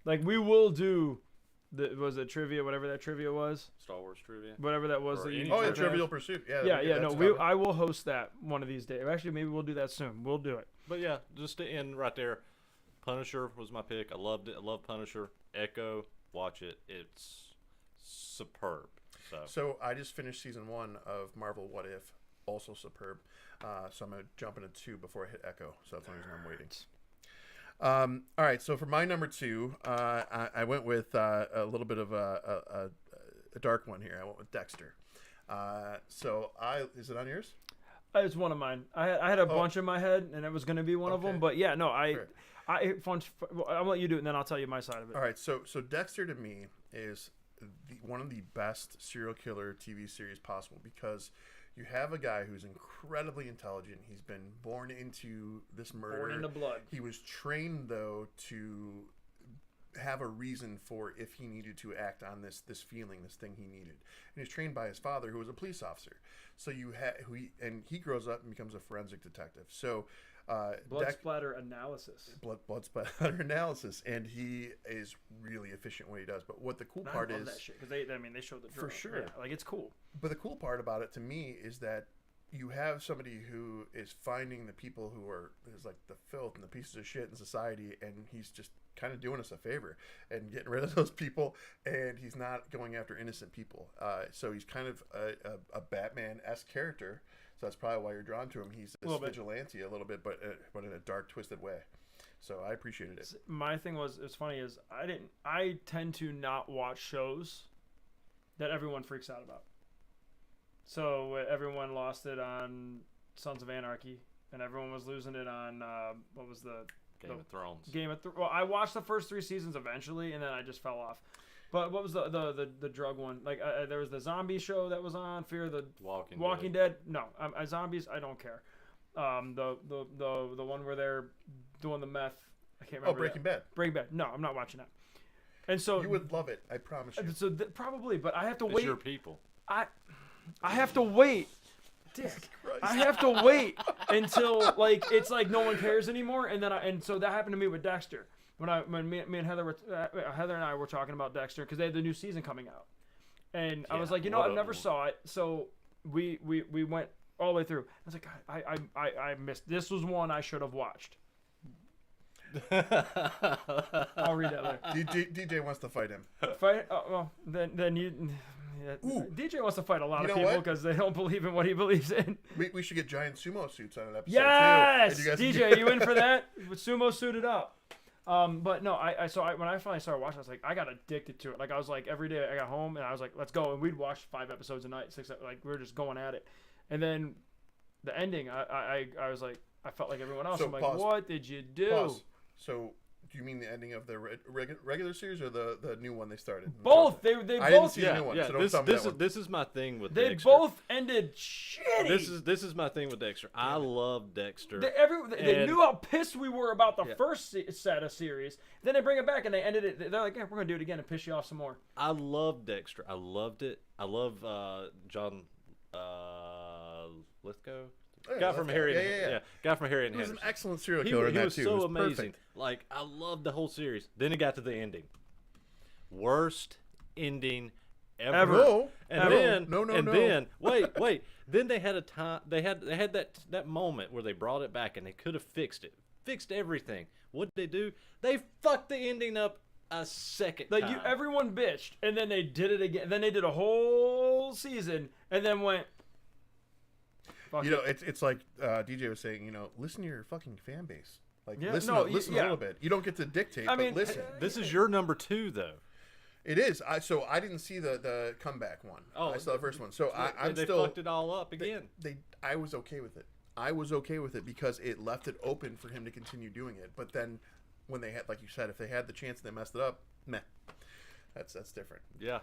S1: Like we will do was it trivia, whatever that trivia was,
S2: Star Wars trivia,
S1: whatever that was. That you
S3: Oh, yeah,
S1: have.
S3: Trivial Pursuit.
S1: Yeah. No, I will host that one of these days. Actually, maybe we'll do that soon. We'll do it.
S2: But yeah, just to end right there, Punisher was my pick. I loved it. I love Punisher. Echo, watch it. It's superb.
S3: So I just finished season 1 of Marvel What If, also superb. So I'm gonna jump into 2 before I hit Echo. So that's the reason I'm waiting. All right, so for my number 2, I went with a little bit of a dark one here. I went with Dexter. Is it on yours?
S1: It's one of mine. I had a bunch in my head, and it was going to be one of them. But yeah, no, I'll let you do it, and then I'll tell you my side of it.
S3: All right, so Dexter to me is one of the best serial killer TV series possible because you have a guy who's incredibly intelligent. He's been born into this murder.
S1: Born into blood.
S3: He was trained, though, to have a reason for if he needed to act on this feeling, this thing he needed. And he was trained by his father, who was a police officer. So he grows up and becomes a forensic detective. So
S1: blood splatter analysis.
S3: Blood splatter analysis, and he is really efficient when he does. But what the cool part is,
S1: that shit because they showed the drill.
S3: For sure,
S1: yeah, like it's cool.
S3: But the cool part about it to me is that you have somebody who is finding the people who is like the filth and the pieces of shit in society, and he's just kind of doing us a favor and getting rid of those people, and he's not going after innocent people. So he's kind of a Batman-esque character. So that's probably why you're drawn to him. He's this vigilante a little bit, but in a dark, twisted way. So I appreciated it.
S1: My thing was, it's funny is I tend to not watch shows that everyone freaks out about. So everyone lost it on Sons of Anarchy, and everyone was losing it on what was the
S2: Game of Thrones.
S1: Well, I watched the first 3 seasons eventually, and then I just fell off. But what was the drug one? Like there was the zombie show that was on Fear of the Walking Dead. No, zombies. I don't care. The one where they're doing the meth. I can't remember.
S3: Oh, Breaking Bad.
S1: Breaking Bad. No, I'm not watching that. And so
S3: you would love it. I promise you.
S1: So probably, but I have to
S2: it's
S1: wait.
S2: Your people.
S1: I have to wait. Dick. I have to wait until like it's like no one cares anymore, and so that happened to me with Dexter. When me and Heather and I were talking about Dexter because they had the new season coming out, and I was like, I never saw it, so we went all the way through. I was like, God, I missed. This was one I should have watched. I'll read that later.
S3: DJ wants to fight him.
S1: Fight? Well, then you. Yeah, DJ wants to fight a lot of people because they don't believe in what he believes in.
S3: We should get giant sumo suits on an episode.
S1: Yes, too. DJ, you in for that? With sumo suited up. But no, when I finally started watching, I was like, I got addicted to it. Like I was like, every day I got home and I was like, let's go, and we'd watch 5 episodes a night, 6. Like we were just going at it. And then the ending, I was like, I felt like everyone else.
S3: So
S1: I'm like, what did you do?
S3: Pause. So do you mean the ending of the regular series or the new one they started?
S1: Both. They both.
S3: I didn't see the new one.
S2: Yeah,
S3: so don't tell me that one.
S2: This is my thing with
S1: Dexter. They both ended shitty.
S2: This is my thing with Dexter. I love Dexter.
S1: They knew how pissed we were about the first set of series. Then they bring it back and they ended it. They're like, yeah, we're gonna do it again and piss you off some more.
S2: I love Dexter. I loved it. I love John Lithgow. Guy from Harry. Guy from Harry and
S3: He was
S2: Henderson.
S3: an excellent serial killer in that too.
S2: He was so
S3: amazing.
S2: Perfect. Like I loved the whole series. Then it got to the ending. Worst ending ever.
S3: No.
S2: And
S3: then
S2: then wait. Then they had a time. They had that moment where they brought it back and they could have fixed it. Fixed everything. What did they do? They fucked the ending up a second time.
S1: Everyone bitched, and then they did it again. Then they did a whole season, and then went.
S3: It's like DJ was saying. Listen to your fucking fan base. Like, listen a little bit. You don't get to dictate, but listen.
S2: This is your number 2, though.
S3: It is. So I didn't see the comeback one. I saw the first one. So
S2: they fucked it all up again.
S3: I was okay with it. I was okay with it because it left it open for him to continue doing it. But then when they had, like you said, if they had the chance and they messed it up, meh. That's different.
S2: Yeah.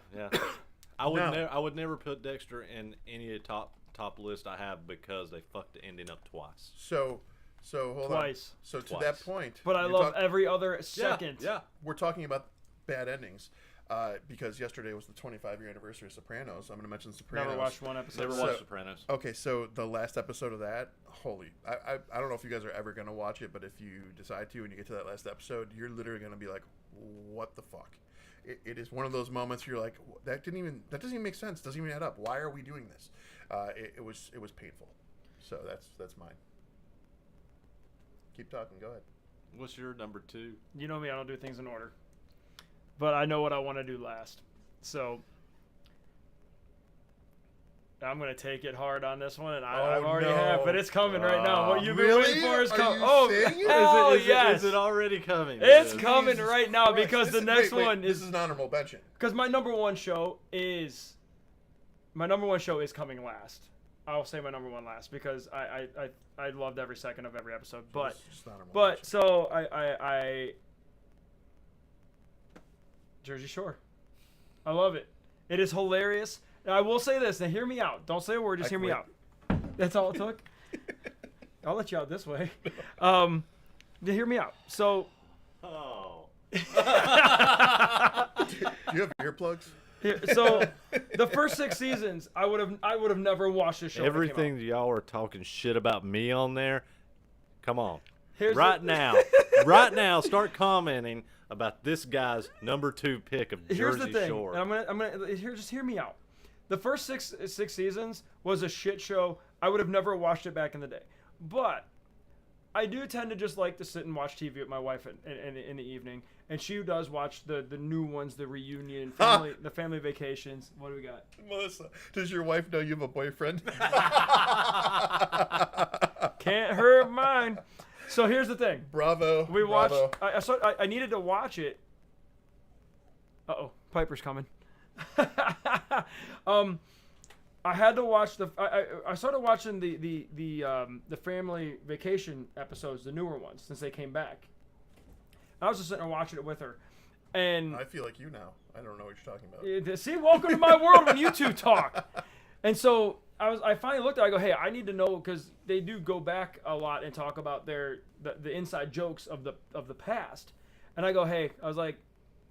S2: I would never put Dexter in any top list I have because they fucked the ending up twice.
S3: So hold
S1: twice.
S3: On. So to that point,
S1: but I love every other second.
S2: Yeah.
S3: We're talking about bad endings. because yesterday was the 25-year anniversary of Sopranos. I'm going to mention Sopranos.
S1: Never watched one episode.
S2: Never watched Sopranos.
S3: Okay, so the last episode of that, I don't know if you guys are ever going to watch it, but if you decide to and you get to that last episode, you're literally going to be like, what the fuck? It is one of those moments where you're like, that doesn't even make sense. Doesn't even add up. Why are we doing this? It was painful. So that's mine. Keep talking. Go ahead.
S2: What's your number 2?
S1: You know me, I don't do things in order. But I know what I want to do last. So I'm going to take it hard on this one, and I already have, but it's coming right now. What you've been waiting for is coming.
S2: Is it already coming?
S1: It's coming right now because the next one is...
S3: This is an honorable mention.
S1: Because my number one show is coming last. I'll say my number 1 last because I loved every second of every episode. But so I Jersey Shore. I love it. It is hilarious. Now, I will say this. Now, hear me out. Don't say a word. Just hear me out. That's all it took. I'll let you out this way. Hear me out. So.
S2: Oh.
S3: Do you have earplugs?
S1: So the first 6 seasons, I would have never watched the show.
S2: Everything that y'all are talking shit about me on there. Come on. Right now, start commenting about this guy's number 2 pick of Jersey Shore.
S1: Here's the thing. And I'm gonna just hear me out. The first six seasons was a shit show. I would have never watched it back in the day. But I do tend to just like to sit and watch TV with my wife in the evening, and she does watch the new ones, the reunion, the family vacations. What do we got?
S3: Melissa, does your wife know you have a boyfriend?
S1: Can't hurt mine. So here's the thing.
S3: Bravo.
S1: We watched. I needed to watch it. Uh-oh, Piper's coming. I had to watch I started watching the family vacation episodes, the newer ones, since they came back. I was just sitting there watching it with her, and
S3: I feel like you now. I don't know what you're talking about.
S1: See, welcome to my world when you two talk. And so I finally looked at it, I go, hey, I need to know, because they do go back a lot and talk about the inside jokes of the past. And I go, hey, I was like,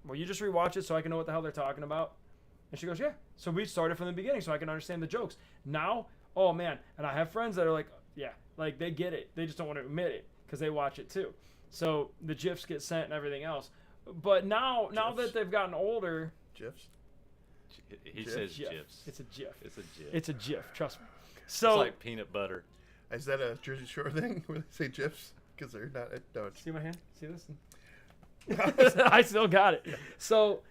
S1: well, you just rewatch it so I can know what the hell they're talking about. And she goes, yeah. So we started from the beginning so I can understand the jokes. Now, oh man, and I have friends that are like, yeah, like they get it. They just don't want to admit it because they watch it too. So the GIFs get sent and everything else. But now that they've gotten older,
S3: GIFs.
S2: He says GIFs.
S1: It's a GIF.
S2: It's a GIF.
S1: It's a GIF. Trust me. So
S2: it's like peanut butter.
S3: Is that a Jersey Shore thing where they say GIFs? Because they're not. No,
S1: see my hand? See this? I still got it. So,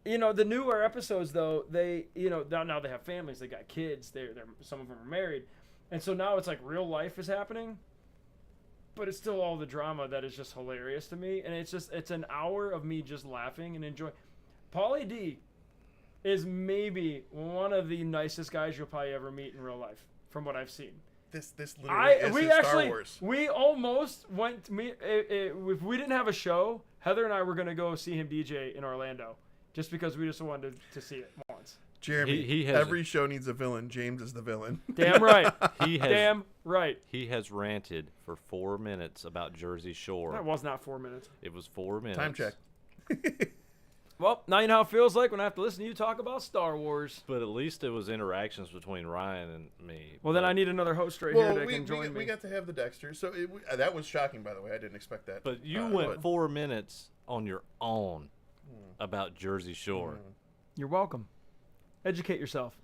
S1: the newer episodes though, they, now they have families. They got kids. They're some of them are married, and so now it's like real life is happening. But it's still all the drama that is just hilarious to me, and it's an hour of me just laughing and enjoying. Pauly D is maybe one of the nicest guys you'll probably ever meet in real life, from what I've seen.
S3: This literally is
S1: Star
S3: Wars.
S1: We almost went to meet. If we didn't have a show, Heather and I were gonna go see him DJ in Orlando, just because we just wanted to see it once.
S3: Jeremy, he has every show needs a villain. James is the villain.
S1: Damn right. Damn right.
S2: He has ranted for 4 minutes about Jersey Shore.
S1: That was not 4 minutes.
S2: It was 4 minutes.
S3: Time check.
S1: Well, now you know how it feels like when I have to listen to you talk about Star Wars.
S2: But at least it was interactions between Ryan and me.
S1: Well, then I need another host right here that can join me.
S3: We got to have the Dexter, so that was shocking, by the way. I didn't expect that.
S2: But you went 4 minutes on your own about Jersey Shore.
S1: You're welcome. Educate yourself.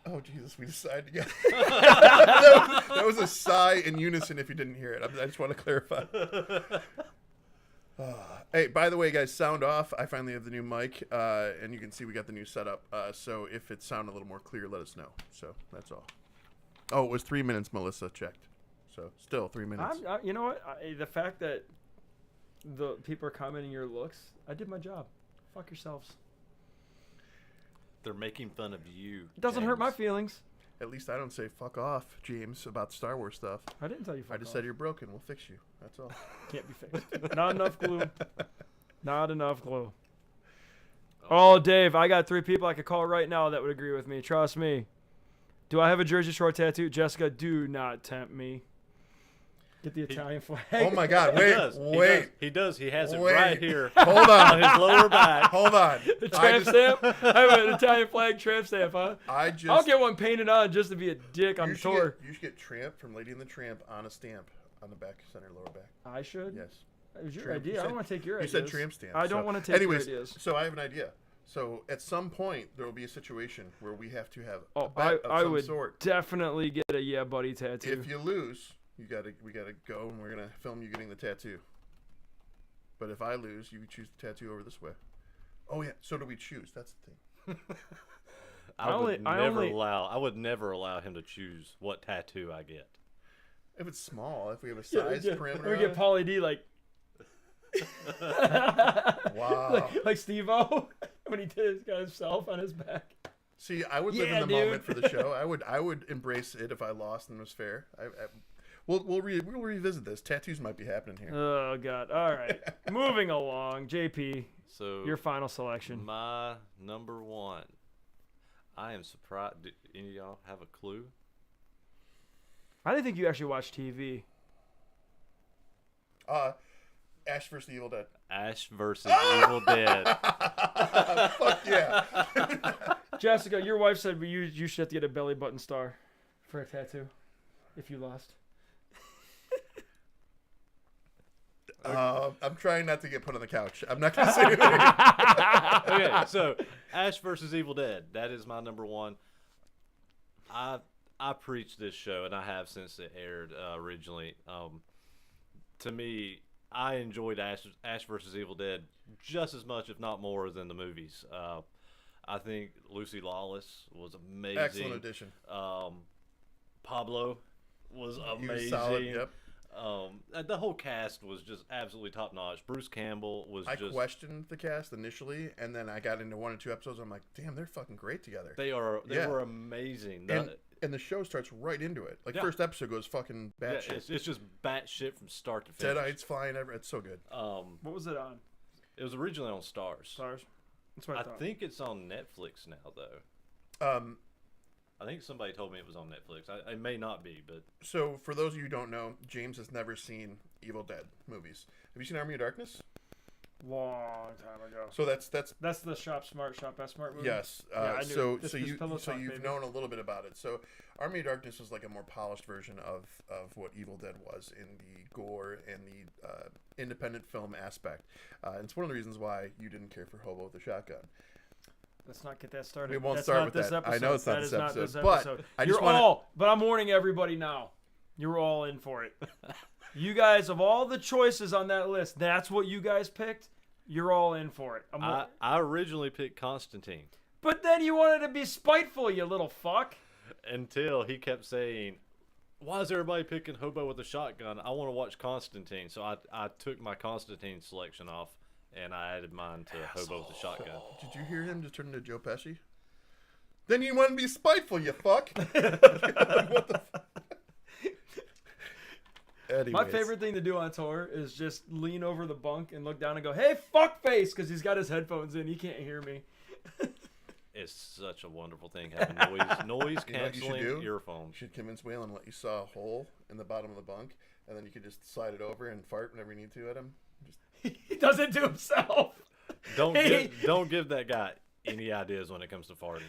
S3: Oh, Jesus, we decided together. that was a sigh in unison if you didn't hear it. I just want to clarify. Hey, by the way, guys, sound off. I finally have the new mic, and you can see we got the new setup. So if it sounded a little more clear, let us know. So that's all. Oh, it was 3 minutes, Melissa checked. So still 3 minutes.
S1: You know what? The fact that the people are commenting your looks, I did my job. Fuck yourselves.
S2: They're making fun of you.
S1: It doesn't hurt my feelings.
S3: At least I don't say fuck off, James, about Star Wars stuff.
S1: I didn't tell you fuck off.
S3: I just said you're broken. We'll fix you. That's all.
S1: Can't be fixed. Not enough glue. Not enough glue. Oh, Dave, I got 3 people I could call right now that would agree with me. Trust me. Do I have a Jersey Shore tattoo? Jessica, do not tempt me. Get the Italian flag.
S3: Oh my God! Wait.
S2: He does. He has it
S3: Wait.
S2: right here.
S3: Hold
S2: on
S3: on.
S2: his lower back.
S3: Hold on.
S1: The tramp stamp? I have an Italian flag tramp stamp, huh? I'll get one painted on just to be a dick on tour.
S3: You should get Tramp from Lady and the Tramp on a stamp on the back, center, lower back.
S1: I should?
S3: Yes.
S1: It was your
S3: Tramp.
S1: idea. I don't want to take your ideas.
S3: You said tramp stamp.
S1: I don't want to take your ideas.
S3: So I have an idea. So at some point there will be a situation where we have to have a
S1: Oh,
S3: bet of
S1: I
S3: some
S1: would
S3: sort.
S1: definitely get a Yeah Buddy tattoo.
S3: If you lose, we gotta go and we're gonna film you getting the tattoo. But if I lose, you choose the tattoo over this way. Oh yeah. So do we choose? That's the thing.
S2: I would never allow him to choose what tattoo I get.
S3: If it's small, if we have a size parameter.
S1: We get Pauly D like.
S3: Wow.
S1: Like Steve-O when he did got himself on his back.
S3: See, I would live in the moment for the show. I would embrace it if I lost and was fair. We'll revisit this. Tattoos might be happening here.
S1: Oh God! All right, moving along. JP,
S2: so
S1: your final selection.
S2: My number one. I am surprised. Do any of y'all have a clue?
S1: I didn't think you actually watched TV.
S3: Ash vs. Evil Dead.
S2: Ash versus Evil Dead.
S3: Fuck yeah.
S1: Jessica, your wife said you should have to get a belly button star for a tattoo if you lost.
S3: I'm trying not to get put on the couch. I'm not going to say anything.
S2: Okay, so Ash versus Evil Dead. That is my number one. I preached this show, and I have since it aired originally. To me, I enjoyed Ash versus Evil Dead just as much, if not more, than the movies. I think Lucy Lawless was amazing.
S3: Excellent addition.
S2: Pablo was amazing.
S3: He was solid, yep.
S2: The whole cast was just absolutely top notch. Bruce Campbell was
S3: I questioned the cast initially, and then I got into 1 or 2 episodes. I'm like, damn, they're fucking great together.
S2: They were amazing.
S3: And the show starts right into it. Like, first episode goes fucking batshit.
S2: It's just batshit from start to finish.
S3: Deadites flying everywhere. It's so good.
S1: What was it on?
S2: It was originally on Stars.
S1: Stars. That's what I thought.
S2: think it's on Netflix now, though. I think somebody told me it was on Netflix. It may not be, but...
S3: So, for those of you who don't know, James has never seen Evil Dead movies. Have you seen Army of Darkness?
S1: Long time ago.
S3: So that's
S1: the Shop S Smart movie.
S3: Yes.
S1: Yeah, I knew.
S3: So you've known a little bit about it. So Army of Darkness was like a more polished version of what Evil Dead was in the gore and the independent film aspect. And it's one of the reasons why you didn't care for Hobo with a Shotgun.
S1: Let's not get that started.
S3: We won't start with that.
S1: Episode.
S3: I know it's not this episode. But
S1: But I'm warning everybody now. You're all in for it. You guys, of all the choices on that list, that's what you guys picked. You're all in for it.
S2: I originally picked Constantine.
S1: But then you wanted to be spiteful, you little fuck.
S2: Until he kept saying, why is everybody picking Hobo with a Shotgun? I want to watch Constantine. So I took my Constantine selection off, and I added mine to Hobo with a Shotgun.
S3: Did you hear him just turn into Joe Pesci? Then you want to be spiteful, you fuck. What the Anyways.
S1: My favorite thing to do on tour is just lean over the bunk and look down and go, hey, fuckface, because he's got his headphones in. He can't hear me.
S2: It's such a wonderful thing having noise canceling earphones.
S3: You should convince Waylon and let you saw a hole in the bottom of the bunk, and then you could just slide it over and fart whenever you need to at him.
S1: He does it to himself.
S2: Don't give that guy any ideas when it comes to farting.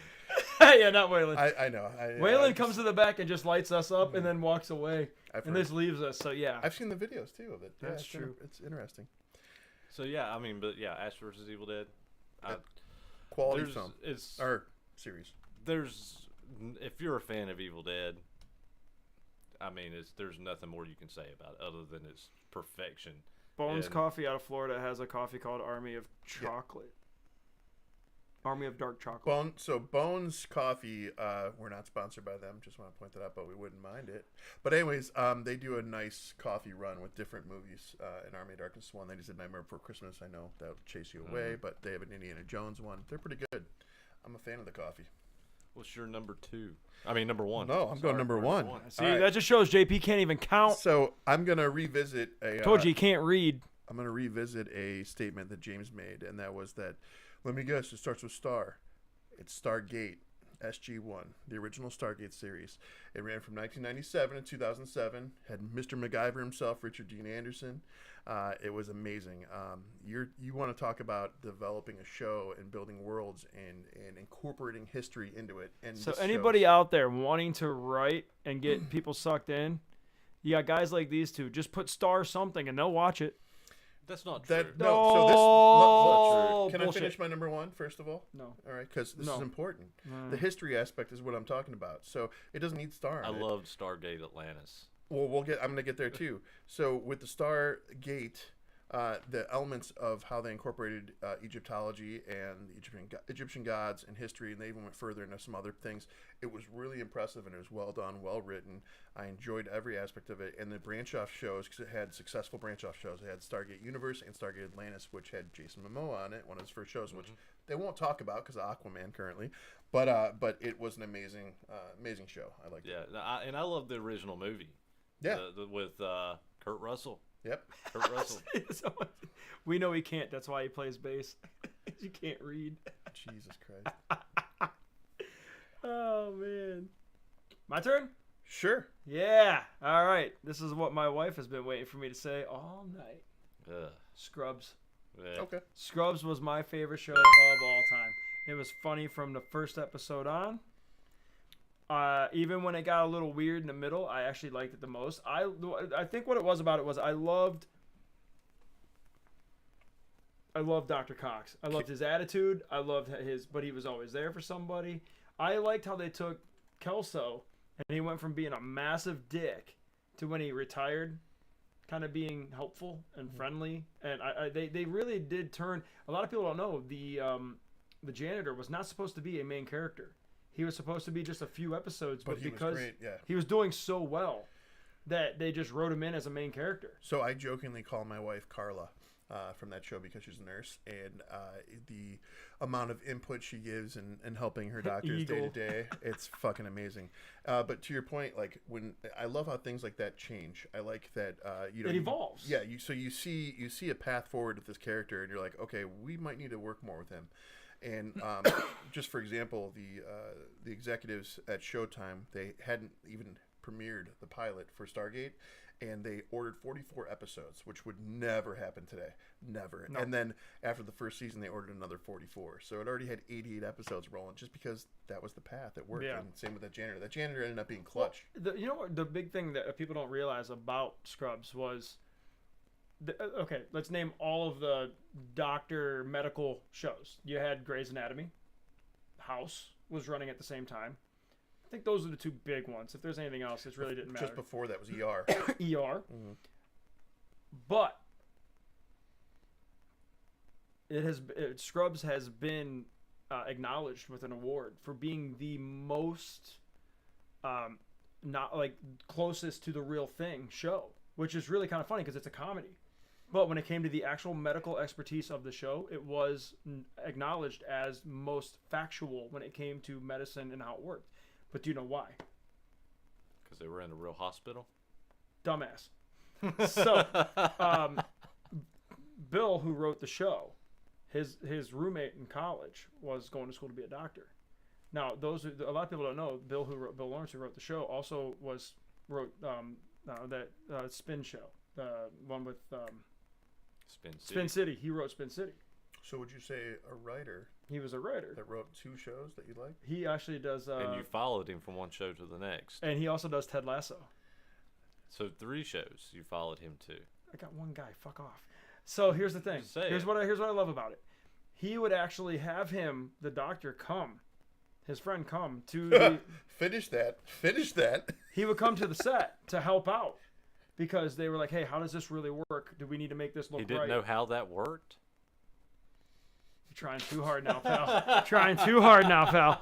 S1: Yeah, not Waylon.
S3: I know.
S1: Waylon comes to the back and just lights us up and then walks away. And this leaves us, so yeah.
S3: I've seen the videos, too, of it. Yeah,
S1: That's true.
S3: It's interesting.
S2: So, yeah, I mean, but yeah, Ash vs. Evil Dead.
S3: Quality film. Or series.
S2: If you're a fan of Evil Dead, I mean, there's nothing more you can say about it other than its perfection.
S1: Bones Coffee out of Florida has a coffee called Army of Chocolate. Yeah. Army of Dark Chocolate.
S3: Bones Coffee, we're not sponsored by them. Just want to point that out, but we wouldn't mind it. But anyways, they do a nice coffee run with different movies. In Army of Darkness one, they just did Nightmare Before Christmas. I know that'll chase you away, but they have an Indiana Jones one. They're pretty good. I'm a fan of the coffee.
S2: What's your number two? I mean, number one.
S3: No, I'm going number one.
S1: See, that just shows JP can't even count.
S3: So I'm going to revisit a...
S1: Told you he can't read.
S3: I'm going to revisit a statement that James made, and that was that, let me guess, it starts with Star. It's Stargate. SG-1, the original Stargate series. It ran from 1997 to 2007. Had Mr. MacGyver himself, Richard Dean Anderson. It was amazing. You want to talk about developing a show and building worlds and incorporating history into it. And
S1: so anybody out there wanting to write and get people sucked in, you got guys like these two. Just put star something and they'll watch it.
S2: That's not true.
S3: Can I finish my number one, first of all?
S1: No.
S3: All right, because this is important. The history aspect is what I'm talking about. So it doesn't need star.
S2: I loved Stargate Atlantis.
S3: Well, I'm going to get there too. So with the Stargate, the elements of how they incorporated Egyptology and the Egyptian gods and history, and they even went further into some other things. It was really impressive, and it was well done, well written. I enjoyed every aspect of it. And the branch-off shows, because it had successful branch-off shows. It had Stargate Universe and Stargate Atlantis, which had Jason Momoa on it, one of his first shows, which they won't talk about because of Aquaman currently. But it was an amazing show. I liked it.
S2: Yeah, and I love the original movie.
S3: Yeah.
S2: With Kurt Russell.
S3: Yep.
S2: Kurt Russell.
S1: We know he can't. That's why he plays bass. You can't read.
S3: Jesus Christ.
S1: Oh, man. My turn?
S3: Sure.
S1: Yeah. All right. This is what my wife has been waiting for me to say all night. Scrubs.
S2: Yeah.
S3: Okay.
S1: Scrubs was my favorite show of all time. It was funny from the first episode on. Even when it got a little weird in the middle, I actually liked it the most. I think what it was about it was I loved Dr. Cox. I loved his attitude. I loved but he was always there for somebody. I liked how they took Kelso and he went from being a massive dick to when he retired, kind of being helpful and friendly. And they really did turn. A lot of people don't know the janitor was not supposed to be a main character. He was supposed to be just a few episodes, but because he was doing so well that they just wrote him in as a main character.
S3: So I jokingly call my wife Carla from that show because she's a nurse, and the amount of input she gives in helping her doctors day to day, it's fucking amazing. But to your point, like I love how things like that change. I like that it
S1: evolves.
S3: Yeah, you see a path forward with this character, and you're like, okay, we might need to work more with him. And just for example, the executives at Showtime, they hadn't even premiered the pilot for Stargate, and they ordered 44 episodes, which would never happen today. Never. No. And then after the first season, they ordered another 44. So it already had 88 episodes rolling just because that was the path that worked. Yeah. And same with that janitor. That janitor ended up being clutch.
S1: Well, you know what? The big thing that people don't realize about Scrubs was... okay, let's name all of the doctor medical shows. You had Grey's Anatomy. House was running at the same time. I think those are the two big ones. If there's anything else, it really didn't matter.
S3: Just before that was ER.
S1: ER. Mm-hmm. But Scrubs has been acknowledged with an award for being the most not like closest to the real thing show, which is really kind of funny because it's a comedy. But when it came to the actual medical expertise of the show, it was acknowledged as most factual when it came to medicine and how it worked. But do you know why?
S2: Because they were in a real hospital?
S1: Dumbass. So, Bill, who wrote the show, his roommate in college was going to school to be a doctor. Now, a lot of people don't know, Bill Lawrence, who wrote the show, also wrote that Spin show, the one with... Spin City. He wrote Spin City.
S3: So would you say a writer?
S1: He was a writer
S3: that wrote two shows that you like.
S1: He actually does.
S2: And you followed him from one show to the next.
S1: And he also does Ted Lasso.
S2: So 3 shows you followed him to.
S1: I got one guy. Fuck off. So here's the thing. Here's what I love about it. He would actually have the doctor come, his friend come to the.
S3: Finish that.
S1: He would come to the set to help out. Because they were like, hey, how does this really work? Do we need to make this look right?
S2: He didn't know how that worked?
S1: You're trying too hard now, pal.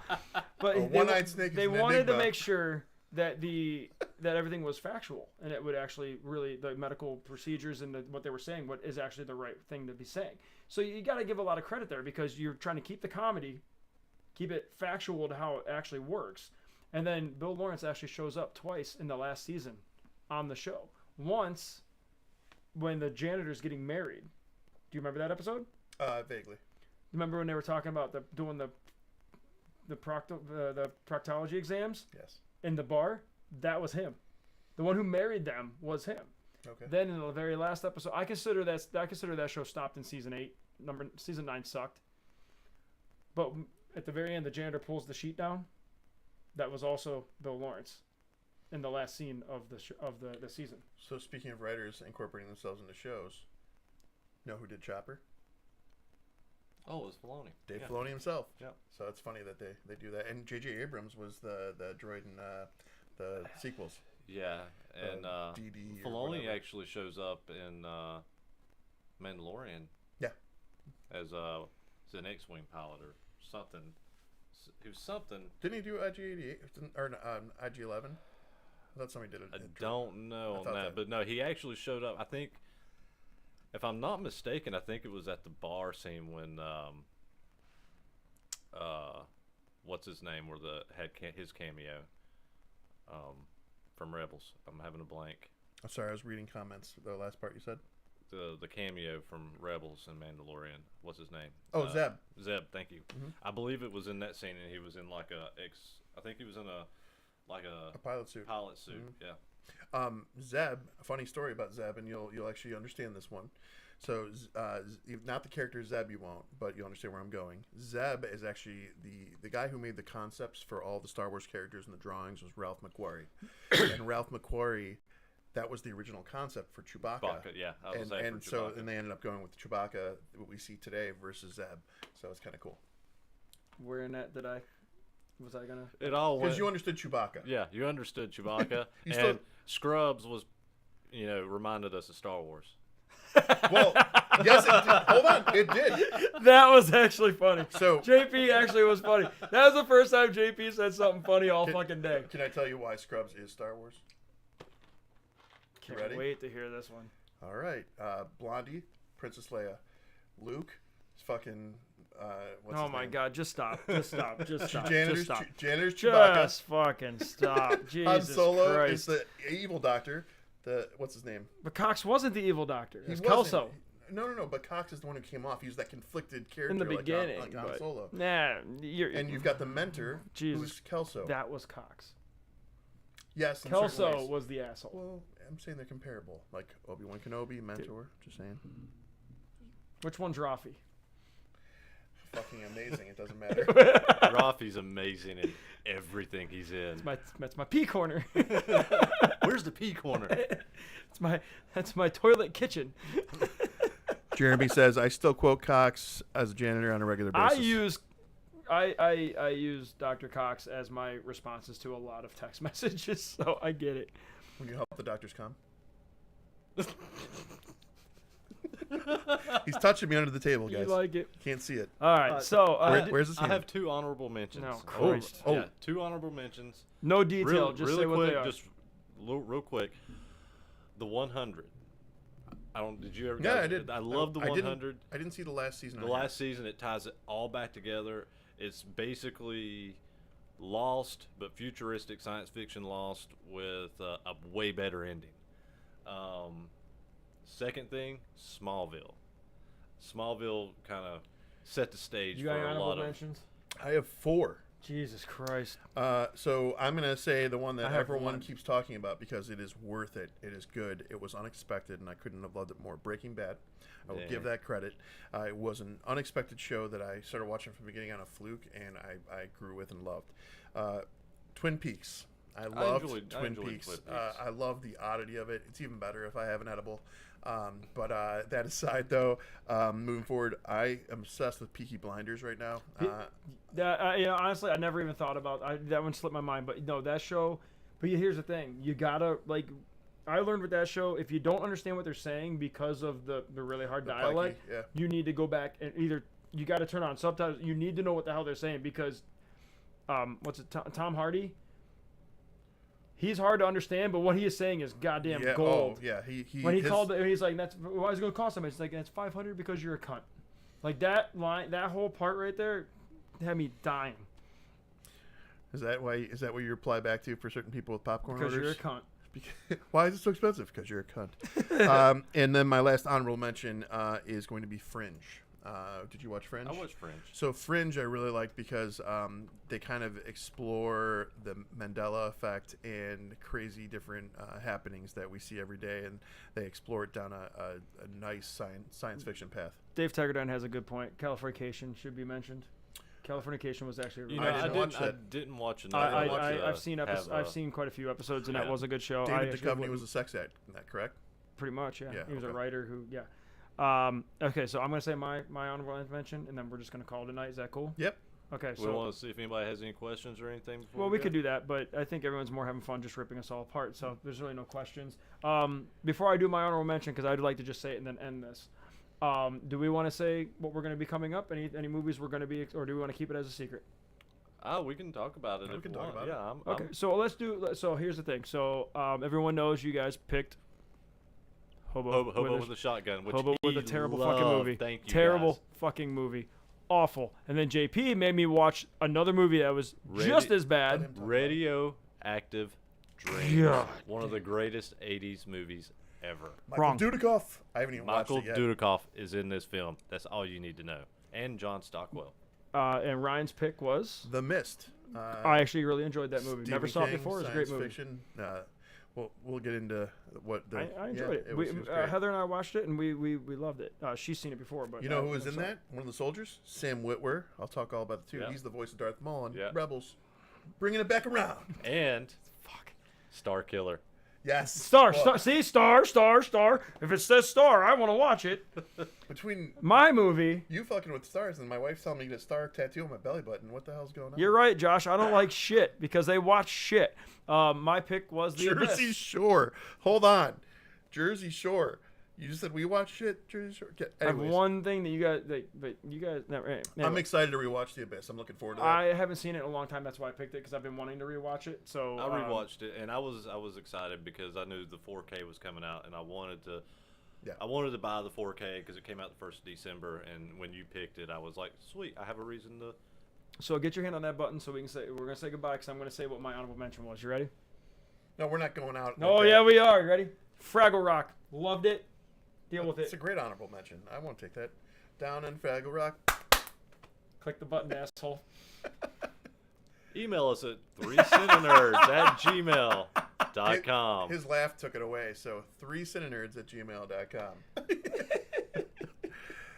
S1: But
S3: one-eyed snake
S1: they wanted to make sure that everything was factual. And it would actually really, the medical procedures and what they were saying, what is actually the right thing to be saying. So you got to give a lot of credit there because you're trying to keep the comedy, keep it factual to how it actually works. And then Bill Lawrence actually shows up twice in the last season on the show. Once, when the janitor's getting married. Do you remember that episode?
S3: Vaguely.
S1: Remember when they were talking about doing the the proctology exams
S3: Yes.
S1: in the bar, that was him. The one who married them was him.
S3: Okay.
S1: Then in the very last episode, I consider that show stopped in season 8. Season 9 sucked. But at the very end, the janitor pulls the sheet down. That was also Bill Lawrence in the last scene of the season.
S3: So speaking of writers incorporating themselves into shows, know who did Chopper?
S2: Oh, it was Filoni.
S3: Dave Filoni himself.
S2: Yeah.
S3: So it's funny that they do that. And J.J. Abrams was the droid in the sequels.
S2: Yeah, and
S3: DD or
S2: Filoni
S3: whatever.
S2: actually shows up in Mandalorian.
S3: Yeah.
S2: As an X-wing pilot or something. He was something.
S3: Didn't he do IG-88 or IG-11? I thought somebody did it.
S2: I don't know on that, but no, he actually showed up. I think, if I'm not mistaken, I think it was at the bar scene when what's his name, where his cameo from Rebels. I'm having a blank.
S3: I'm sorry, I was reading comments. The last part you said.
S2: The cameo from Rebels and Mandalorian. What's his name?
S3: Oh, Zeb.
S2: Zeb, thank you.
S3: Mhm.
S2: I believe it was in that scene, and he was in like I think he was in a
S3: pilot suit.
S2: Pilot suit,
S3: Mhm.
S2: yeah.
S3: Zeb. A funny story about Zeb, and you'll actually understand this one. So, not the character Zeb, you won't, but you'll understand where I'm going. Zeb is actually the guy who made the concepts for all the Star Wars characters and the drawings was Ralph McQuarrie, and Ralph McQuarrie. That was the original concept for Chewbacca.
S2: Yeah, I was
S3: and
S2: saying
S3: and
S2: for
S3: so
S2: Chewbacca.
S3: and they ended up going with Chewbacca, what we see today, versus Zeb. So it's kind of cool
S1: Where in that was I gonna?
S2: It all went.
S3: because you understood Chewbacca.
S2: Yeah, you understood Chewbacca,
S3: You
S2: and
S3: still-
S2: Scrubs was, reminded us of Star Wars.
S3: Well, yes, it did. Hold on, it did.
S1: That was actually funny.
S3: So
S1: JP actually was funny. That was the first time JP said something funny all fucking day.
S3: can I tell you why Scrubs is Star Wars?
S1: Can't
S3: ready?
S1: wait to hear this one.
S3: All right, Blondie, Princess Leia, Luke, fucking. What's
S1: Oh
S3: his
S1: my
S3: name?
S1: God! Just stop! Just stop! Just stop!
S3: Janitor's,
S1: Just stop!
S3: Janitor's Chewbacca.
S1: Just fucking stop!
S3: Han
S1: Jesus
S3: Solo
S1: Christ!
S3: is the evil doctor. What's his name?
S1: But Cox wasn't the evil doctor. It was
S3: wasn't.
S1: Kelso
S3: No. But Cox is the one who came off. He was that conflicted character
S1: in the beginning.
S3: like Han
S1: but-
S3: Solo.
S1: Nah,
S3: And you've got the mentor,
S1: Jesus.
S3: who's Kelso.
S1: that was Cox.
S3: Yes, in certain
S1: Kelso
S3: ways.
S1: was the asshole.
S3: Well, I'm saying they're comparable. Like Obi-Wan Kenobi, mentor. Just saying.
S1: Which one's Rafi?
S3: Fucking amazing. It doesn't matter.
S2: Rafi's amazing in everything he's in.
S1: That's my pee corner.
S2: Where's the pee corner?
S1: That's my toilet kitchen.
S3: Jeremy says, I still quote Cox as a janitor on a regular basis.
S1: I use Dr. Cox as my responses to a lot of text messages, so I get it.
S3: When you help the doctors come. He's touching me under the table,
S1: You
S3: guys.
S1: like it?
S3: Can't see it.
S1: All right, so
S3: Where's his
S2: I
S3: hand?
S2: have two honorable mentions.
S1: No, Christ.
S3: Oh.
S2: Yeah, two honorable mentions.
S1: no detail. Just
S2: really
S1: say what
S2: quick,
S1: they are.
S2: just real quick. The 100. Did you ever?
S3: Yeah,
S2: guys,
S3: I did.
S2: I love the 100.
S3: I didn't see the last season.
S2: The last season, it ties it all back together. It's basically Lost, but futuristic science fiction Lost with a way better ending. Second thing, Smallville. Smallville kind of set the stage
S1: You got
S2: for
S1: your
S2: a
S1: honorable
S2: lot of.
S1: mentions?
S3: I have 4.
S1: Jesus Christ.
S3: So I'm going to say the one that
S1: I have
S3: everyone
S1: one.
S3: keeps talking about because it is worth it. It is good. It was unexpected, and I couldn't have loved it more. Breaking Bad. I will give that credit. It was an unexpected show that I started watching from the beginning on a fluke, and I grew with and loved. Twin Peaks. I loved Twin Peaks. I love the oddity of it. It's even better if I have an edible. But that aside, though, moving forward, I am obsessed with Peaky Blinders right now.
S1: Honestly, I never even thought about that one. Slipped my mind, but no, that show. But here's the thing: you gotta I learned with that show, if you don't understand what they're saying because of the really hard dialect,
S3: yeah.
S1: you need to go back and either you got to turn on subtitles. You need to know what the hell they're saying because, Tom Hardy. He's hard to understand, but what he is saying is goddamn gold.
S3: Oh, yeah.
S1: He's like, "That's why is it gonna cost him?" It's like, "That's $500 because you're a cunt." Like that line, that whole part right there, had me dying.
S3: Is that why you reply back to for certain people with popcorn
S1: Because
S3: orders?
S1: you're a cunt.
S3: Why is it so expensive? Because you're a cunt. And then my last honorable mention is going to be Fringe. Did you watch Fringe?
S2: I watched Fringe.
S3: So Fringe I really like because they kind of explore the Mandela effect and crazy different happenings that we see every day, and they explore it down a nice science fiction path.
S1: Dave Tegerden has a good point. Californication should be mentioned. Californication was actually.
S3: I
S2: didn't watch it.
S1: I've seen I've seen quite a few episodes, and that was a good show.
S3: David Duchovny was a sex addict. Isn't that correct?
S1: Pretty much, yeah. He was a
S3: okay.
S1: writer who, okay, so I'm gonna say my honorable mention, and then we're just gonna call it a night. Is that cool?
S3: Yep.
S1: Okay.
S2: We want to see if anybody has any questions or anything.
S1: Well, we could do that, but I think everyone's more having fun just ripping us all apart. So there's really no questions. Before I do my honorable mention, because I'd like to just say it and then end this. Do we want to say what we're going to be coming up? Any movies we're going to be, or do we want to keep it as a secret?
S2: We can talk about it.
S3: We can talk about it.
S1: Okay. So let's do. So here's the thing. So everyone knows you guys picked
S2: Hobo with a Shotgun, which
S1: Hobo with a terrible fucking movie.
S2: Thank you,
S1: terrible
S2: guys.
S1: fucking movie. Awful. And then JP made me watch another movie that was just as bad.
S2: Radioactive Dreams.
S1: Yeah.
S2: One of the greatest 80s movies ever.
S3: Michael Dudikoff. I haven't even watched
S2: Michael
S3: it yet.
S2: Dudikoff is in this film. That's all you need to know. And John Stockwell.
S1: And Ryan's pick was?
S3: The Mist.
S1: I actually really enjoyed that movie.
S3: Stephen
S1: Never saw it
S3: King,
S1: before. It was a great movie.
S3: Fiction. We'll get into what the.
S1: I enjoyed it.
S3: It was great.
S1: Heather and I watched it, and we loved it. She's seen it before, but
S3: You know who was in that? One of the soldiers? Sam Witwer. I'll talk all about the two.
S2: Yeah.
S3: He's the voice of Darth Maul in
S2: Yeah.
S3: Rebels. Bringing it back around.
S2: And Star Killer.
S3: Yes.
S1: Star. See, star. If it says star, I want to watch it.
S3: Between
S1: My movie.
S3: you fucking with stars and my wife telling me to get a star tattoo on my belly button, what the hell's going on?
S1: You're right, Josh. I don't like shit because they watch shit. My pick was The
S3: Jersey
S1: Abyss.
S3: Shore. Hold on. Jersey Shore. You just said we watch shit, Jersey Shore.
S1: I have
S3: Anyways,
S1: one thing that you guys, anyway.
S3: I'm excited to rewatch The Abyss. I'm looking forward to that.
S1: I haven't seen it in a long time. That's why I picked it, because I've been wanting to rewatch it. So
S2: I rewatched it, and I was excited because I knew the 4K was coming out, and I wanted to buy the 4K because it came out the 1st of December. And when you picked it, I was like, sweet, I have a reason to.
S1: So get your hand on that button so we're gonna say goodbye, because I'm gonna say what my honorable mention was. You ready?
S3: No, we're not going out.
S1: Oh yeah, we are. You ready? Fraggle Rock. Loved it. Deal with
S3: It's
S1: it.
S3: a great honorable mention. I won't take that. Down in Fraggle Rock.
S1: Click the button, asshole.
S2: Email us at 3cinenerds@gmail.com.
S3: His laugh took it away. So 3cinenerds@gmail.com.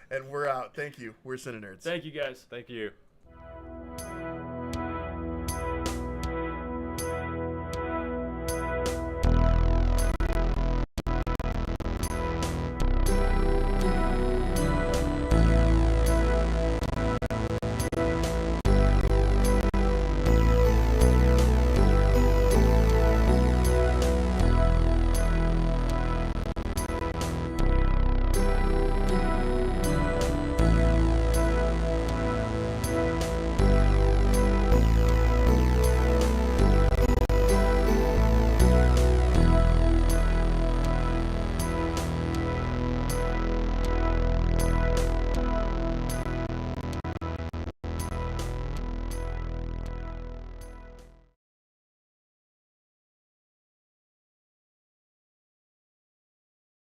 S3: And we're out. Thank you. We're CineNerds.
S1: Thank you, guys.
S2: Thank you.